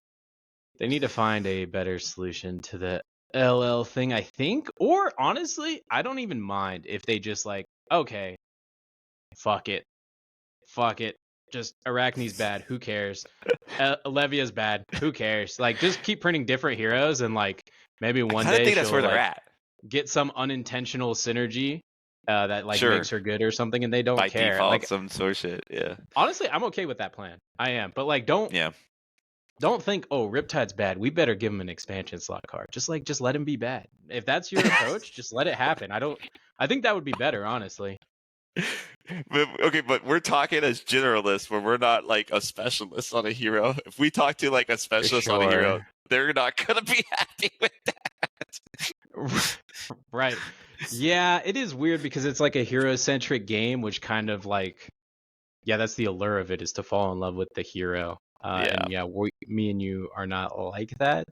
they need to find a better solution to the LL thing, I think. Or honestly, I don't even mind if they just like, okay, fuck it. Just Arachne's bad. Who cares? Levia's bad. Who cares? Like, just keep printing different heroes, and like maybe I one kind of day think that's she'll where they're like at. get some unintentional synergy that like Sure. makes her good or something, and they don't By care. default, Like, some sort of shit. Yeah. honestly, I'm okay with that plan. I am, but like, don't think, oh, Riptide's bad, we better give him an expansion slot card. Just let him be bad. If that's your approach, just let it happen. I think that would be better, honestly. But we're talking as generalists when we're not like a specialist on a hero. If we talk to like a specialist on a hero, they're not gonna be happy with that. Right. Yeah, it is weird because it's like a hero-centric game, which kind of like, yeah, that's the allure of it, is to fall in love with the hero. And yeah, me and you are not like that.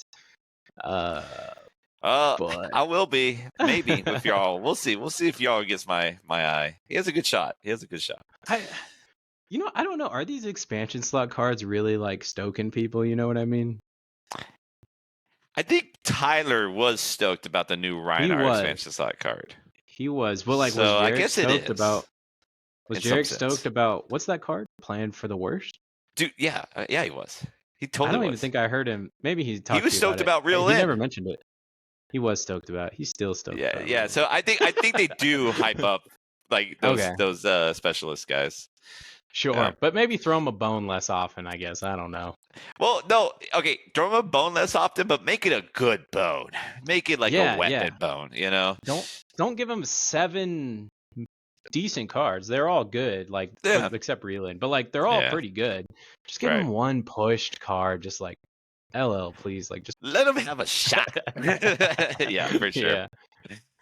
But I will be maybe with y'all. We'll see. We'll see if y'all gets my eye. He has a good shot. I don't know. Are these expansion slot cards really like stoking people? You know what I mean? I think Tyler was stoked about the new Reinhardt expansion slot card. He was. But like, so was Jarek I guess stoked it is. about? Was in Jarek some stoked sense. about what's that card? Plan for the worst? Dude, yeah, he was. He totally. I don't was. even think I heard him. Maybe he talked. He was stoked about real. He never mentioned it. He was stoked about it. He's still stoked. Yeah, about yeah. it. So I think they do hype up like those specialist guys. Sure, but maybe throw him a bone less often, I guess. I don't know. Well, no, okay, throw him a bone less often, but make it a good bone. Make it like a weapon bone, you know? Don't give him 7 decent cards. They're all good, like except Reeland, but like they're all pretty good. Just give him one pushed card, just like LL, please. Like, just let him have a shot. Yeah, for sure.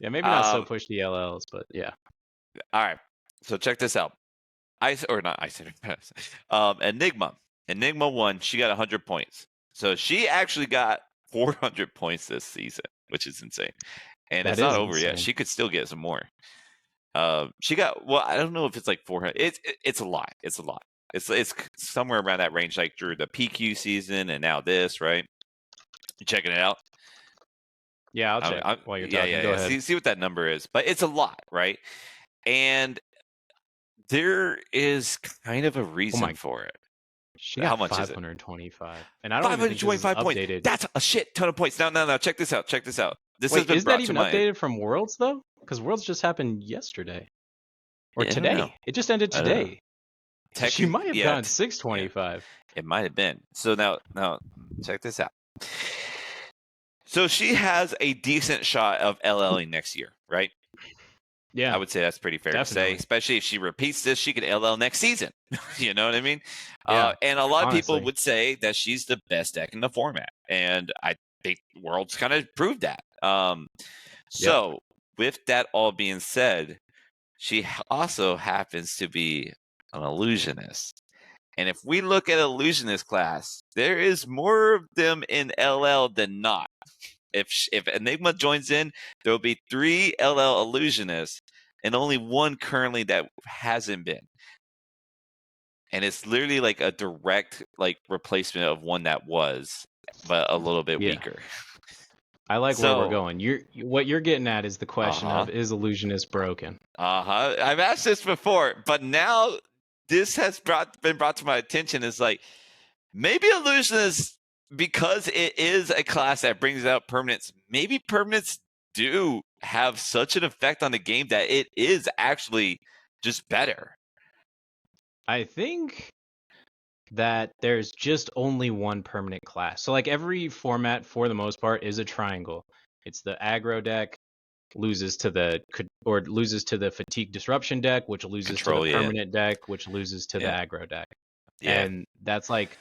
Yeah, maybe not so push the LLs, but yeah. All right, so check this out. Enigma. Enigma won. She got 100 points. So she actually got 400 points this season, which is insane. And That it's not is over yet. insane. She could still get some more. She got, well, I don't know if it's like 400. It's a lot. It's a lot. It's somewhere around that range, like through the PQ season and now this, right? You checking it out? Yeah, I'll check while you're yeah, talking. yeah, Go yeah. ahead. See what that number is, but it's a lot, right? And there is kind of a Oh reason my, for it. she How got much is it? 525, and I don't even think this is 525 points. updated. That's a shit ton of points. No. Check this out. Check this out. This has Wait, been is that brought to even my. updated from Worlds though? Because Worlds just happened yesterday or I don't know. today. It just ended I don't know. today. So she might have Yeah, gotten yeah. 625. It might have been. So now, check this out. So she has a decent shot of LLing next year, right? Yeah, I would say that's pretty fair to say, definitely. especially if she repeats this, she could LL next season. You know what I mean? Yeah, And a lot of people honestly. would say that she's the best deck in the format, and I think Worlds kind of proved that. Yep. So with that all being said, she also happens to be an illusionist. And if we look at illusionist class, there is more of them in LL than not. If Enigma joins in, there will be 3 LL illusionists and only 1 currently that hasn't been. And it's literally like a direct like replacement of one that was, but a little bit Yeah. weaker. I like where we're So, going. What you're getting at is the question uh-huh. of, is Illusionist broken? I've asked this before, but now this has been brought to my attention is like maybe Illusionist, because it is a class that brings out permanents, maybe permanents do have such an effect on the game that it is actually just better. I think that there's just only one permanent class. So like every format for the most part is a triangle. It's the aggro deck loses to the fatigue disruption deck, which loses to the Control, yeah. permanent deck, which loses to the Yeah. aggro deck. Yeah. And that's like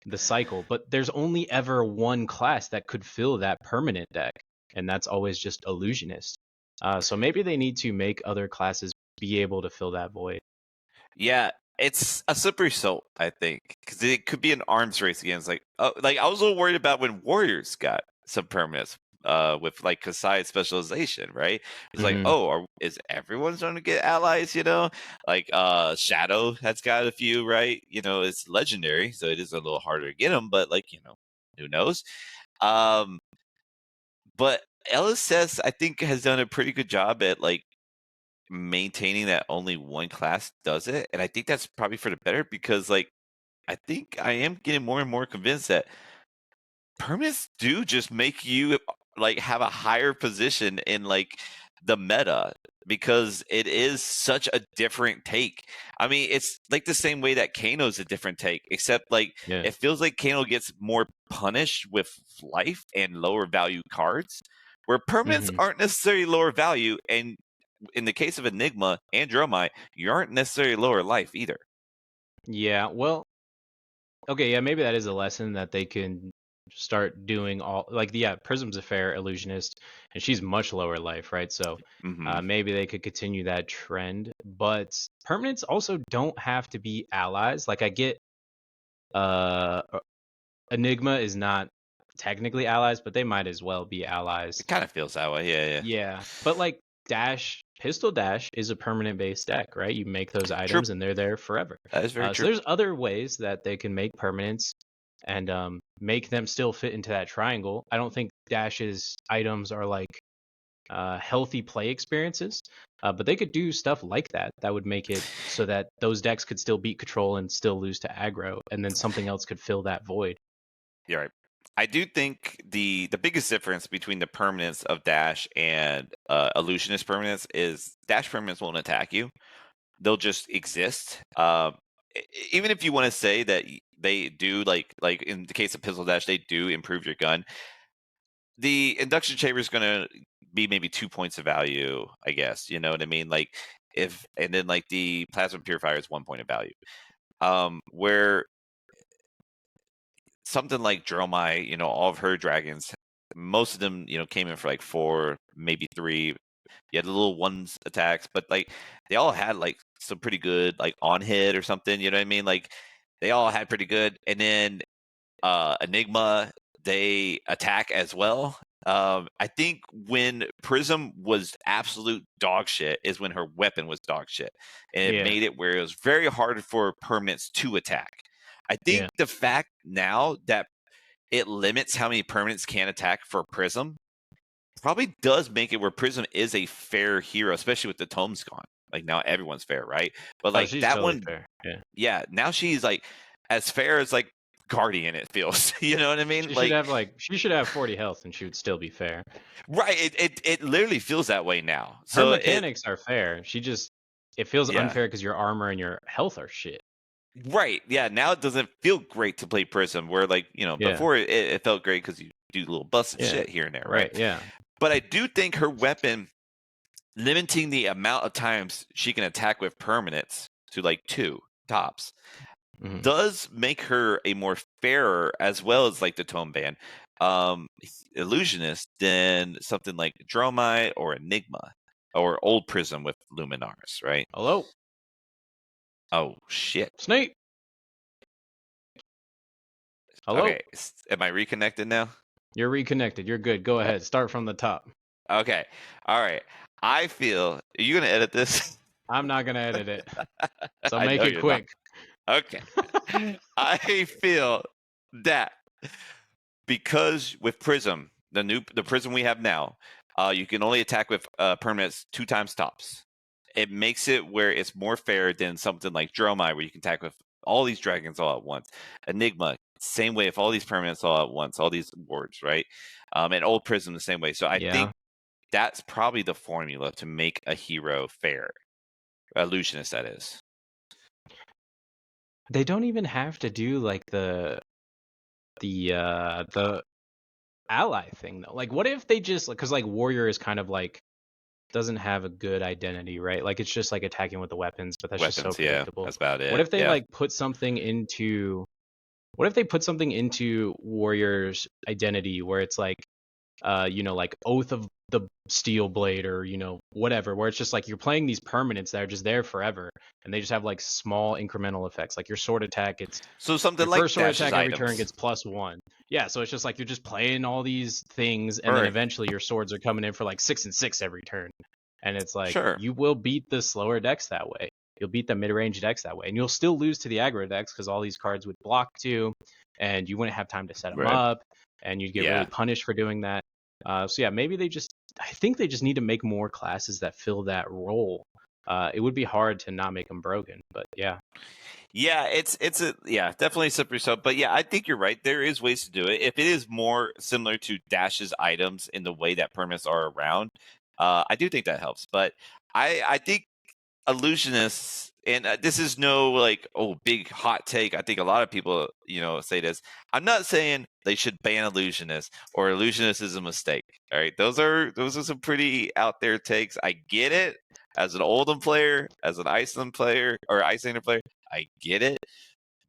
the cycle. But there's only ever one class that could fill that permanent deck, and that's always just Illusionist. So maybe they need to make other classes be able to fill that void. Yeah, it's a slippery slope, I think, because it could be an arms race again. It's like I was a little worried about when Warriors got some permanents with like Kasai's specialization, right? It's like, Mhm. is everyone's going to get allies, you know? Like Shadow has got a few, right? You know, it's legendary, so it is a little harder to get them, but like, you know, who knows? Um but LSS I think has done a pretty good job at like maintaining that only one class does it, and I think that's probably for the better because like I think I am getting more and more convinced that permanents do just make you like have a higher position in like the meta because it is such a different take. I mean, it's like the same way that Kano's a different take, except like Yeah. it feels like Kano gets more punished with life and lower value cards, where permanents Mhm. aren't necessarily lower value, and in the case of Enigma and Dromai, you aren't necessarily lower life either. Yeah. Well, okay, yeah, maybe that is a lesson that they can start doing all like yeah, Prism's a fair illusionist and she's much lower life, right? So Hmm. maybe they could continue that trend, but permanents also don't have to be allies. Like I get uh Enigma is not technically allies, but they might as well be allies. It kind of feels that way. Yeah, yeah. Yeah. But like Pistol Dash is a permanent based deck, right? You make those True. items and they're there forever. That is very So true. there's other ways that they can make permanents and make them still fit into that triangle. I don't think Dash's items are like healthy play experiences, but they could do stuff like that. That would make it so that those decks could still beat control and still lose to aggro, and then something else could fill that void. You're right. I do think the biggest difference between the permanence of Dash and Illusionist permanence is Dash permanence won't attack you; they'll just exist. Even if you want to say that they do, like in the case of Pistol Dash, they do improve your gun. The induction chamber is going to be maybe 2 points of value, I guess. You know what I mean? Like if and then like the plasma purifier is 1 point of value. Where something like Dromai, you know, all of her dragons, most of them, you know, came in for like 4, maybe 3. You had the little ones attacks, but like they all had like some pretty good like on hit or something. You know what I mean? Like they all had pretty good. And then Enigma, they attack as well. I think when Prism was absolute dog shit is when her weapon was dog shit. And it made it where it was very hard for permanents to attack. I think the fact now that it limits how many permanents can attack for Prism probably does make it where Prism is a fair hero, especially with the tomes gone. Like now everyone's fair, right? But like she's that totally one, fair. yeah. Now she's like as fair as like Guardian. It feels, you know what I mean? She should have 40 health and she would still be fair. Right. It literally feels that way now. Her mechanics are fair. It feels unfair because your armor and your health are shit. Right. Yeah. Now it doesn't feel great to play Prism, where like before it felt great because you do little busts and shit here and there, right? Yeah. But I do think her weapon limiting the amount of times she can attack with permanents to like 2 tops does make her a more fairer, as well as like the tome ban Illusionist, than something like Dromite or Enigma or Old Prism with Luminaris, right? Hello. Oh shit. Snape. Hello. Okay. Am I reconnected now? You're reconnected. You're good. Go ahead. Start from the top. Okay. All right. I feel. Are you gonna edit this? I'm not gonna edit it. So make it quick. Not. Okay. I feel that because with Prism, the Prism we have now, you can only attack with permanents 2 times tops. It makes it where it's more fair than something like Dromai, where you can attack with all these dragons all at once. Enigma, same way, if all these permanents all at once, all these wards, right? And Old Prism the same way. So I think that's probably the formula to make a hero fair. Illusionist, that is. They don't even have to do like the ally thing though. Like, what if they just, because like Warrior is kind of like doesn't have a good identity, right? Like it's just like attacking with the weapons, but that's just so predictable. That's about it. What if they like put something into Warrior's identity where it's like like Oath of the Steel Blade, or whatever, where it's just like you're playing these permanents that are just there forever, and they just have like small incremental effects. Like your sword attack, so something your like first sword attack every items. turn gets +1. Yeah, so it's just like you're just playing all these things, and then eventually your swords are coming in for like 6 and 6 every turn, and it's like you will beat the slower decks that way. You'll beat the mid-range decks that way, and you'll still lose to the aggro decks because all these cards would block too, and you wouldn't have time to set them up, and you'd get really punished for doing that. So yeah, maybe I think they just need to make more classes that fill that role. It would be hard to not make them broken, but yeah. Yeah, it's definitely a slippery slope. But yeah, I think you're right. There is ways to do it. If it is more similar to Dash's items in the way that permanents are around, I do think that helps. But I think Illusionists, and this is no like big hot take. I think a lot of people say this. I'm not saying they should ban Illusionist or Illusionist is a mistake. All right, those are some pretty out there takes. I get it. As an Oldham player, as an Iceland player or Icelander player, I get it.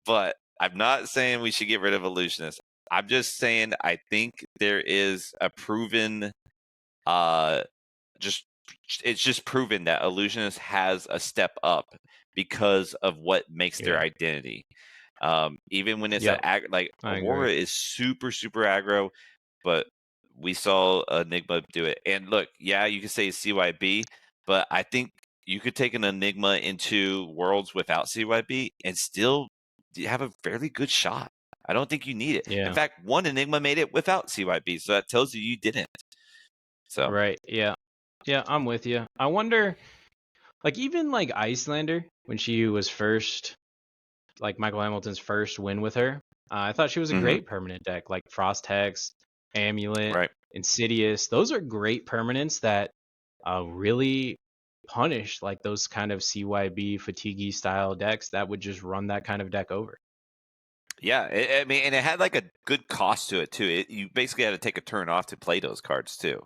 But I'm not saying we should get rid of Illusionist. I'm just saying I think there is a proven it's just proven that Illusionist has a step up because of what makes their identity. Even when it's like Aurora is super, super aggro, but we saw Enigma do it. And look, you can say CYB, but I think you could take an Enigma into worlds without CYB and still have a fairly good shot. I don't think you need it. Yeah. In fact, one Enigma made it without CYB, so that tells you didn't. So right, yeah, I'm with you. I wonder, like even like Icelander when she was first, like Michael Hamilton's first win with her. I thought she was a great permanent deck, like Frost Hex, Amulet, Insidious. Those are great permanents that really punish like those kind of CYB fatigue style decks that would just run that kind of deck over. Yeah, I mean, and it had like a good cost to it too. You basically had to take a turn off to play those cards too,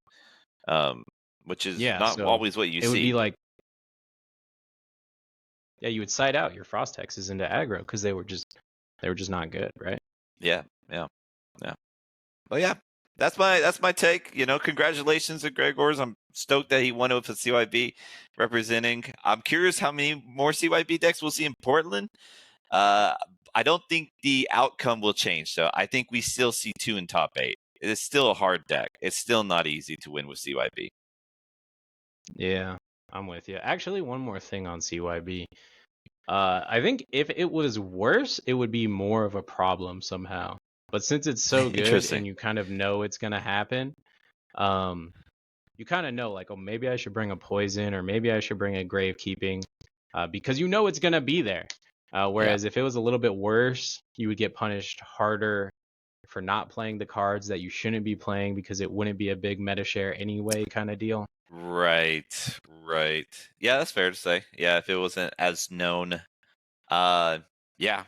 which is not always what you see. It would be like, you would side out your Frost Hexes into aggro because they were just not good, right? Yeah. Well, yeah, that's my take. Congratulations to Gregors. I'm stoked that he won with a CYB representing. I'm curious how many more CYB decks we'll see in Portland. I don't think the outcome will change. So I think we still see 2 in top 8. It is still a hard deck. It's still not easy to win with CYB. Yeah, I'm with you. Actually, one more thing on CYB. I think if it was worse, it would be more of a problem somehow. But since it's so good and you kind of know it's gonna happen, you kind of know like, oh, maybe I should bring a poison or maybe I should bring a gravekeeping, because you know it's gonna be there. Whereas if it was a little bit worse, you would get punished harder for not playing the cards that you shouldn't be playing because it wouldn't be a big meta share anyway, kind of deal. Right. Yeah, that's fair to say. Yeah, if it wasn't as known. Yeah.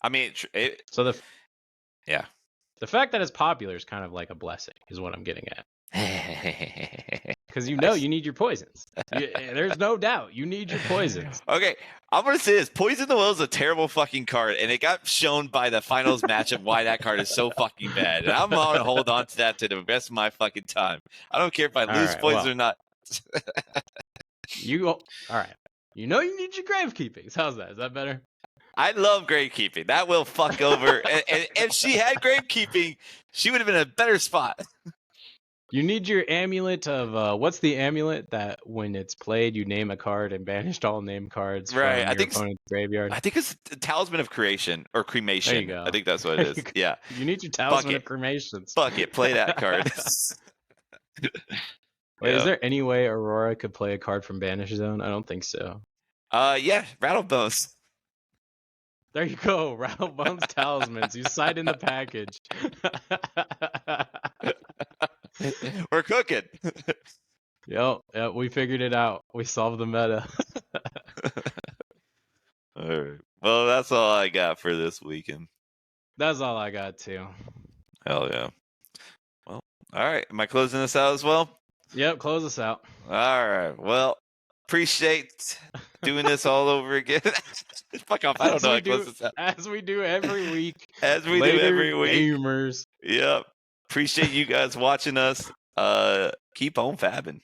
I mean, So the yeah. the fact that it's popular is kind of like a blessing, is what I'm getting at. Because you need your poisons. There's no doubt you need your poisons. Okay, I'm gonna say this: Poison the Will is a terrible fucking card, and it got shown by the finals matchup why that card is so fucking bad. And I'm gonna hold on to that to the rest of my fucking time. I don't care if I lose poison or not. All right. You know you need your gravekeepings. How's that? Is that better? I love gravekeeping. That will fuck over. and if she had gravekeeping, she would have been in a better spot. You need your amulet of what's the amulet that when it's played you name a card and banished all named cards from your opponent's graveyard? I think it's the Talisman of Creation or Cremation. There you go. I think that's what it is. Yeah. You need your Talisman of Cremations. Fuck it. Play that card. Wait, is there any way Aurora could play a card from Banish Zone? I don't think so. Yeah, Rattlebones. There you go, Rattlebones Talismans. You signed in the package. We're cooking. Yep, we figured it out. We solved the meta. All right. Well, that's all I got for this weekend. That's all I got too. Hell yeah. Well, all right. Am I closing this out as well? Yep, close us out. All right. Well, appreciate doing this all over again. Fuck off. I don't know how to close this out. As we do every week. Gamers. Yep. Appreciate you guys watching us. Keep on fabbing.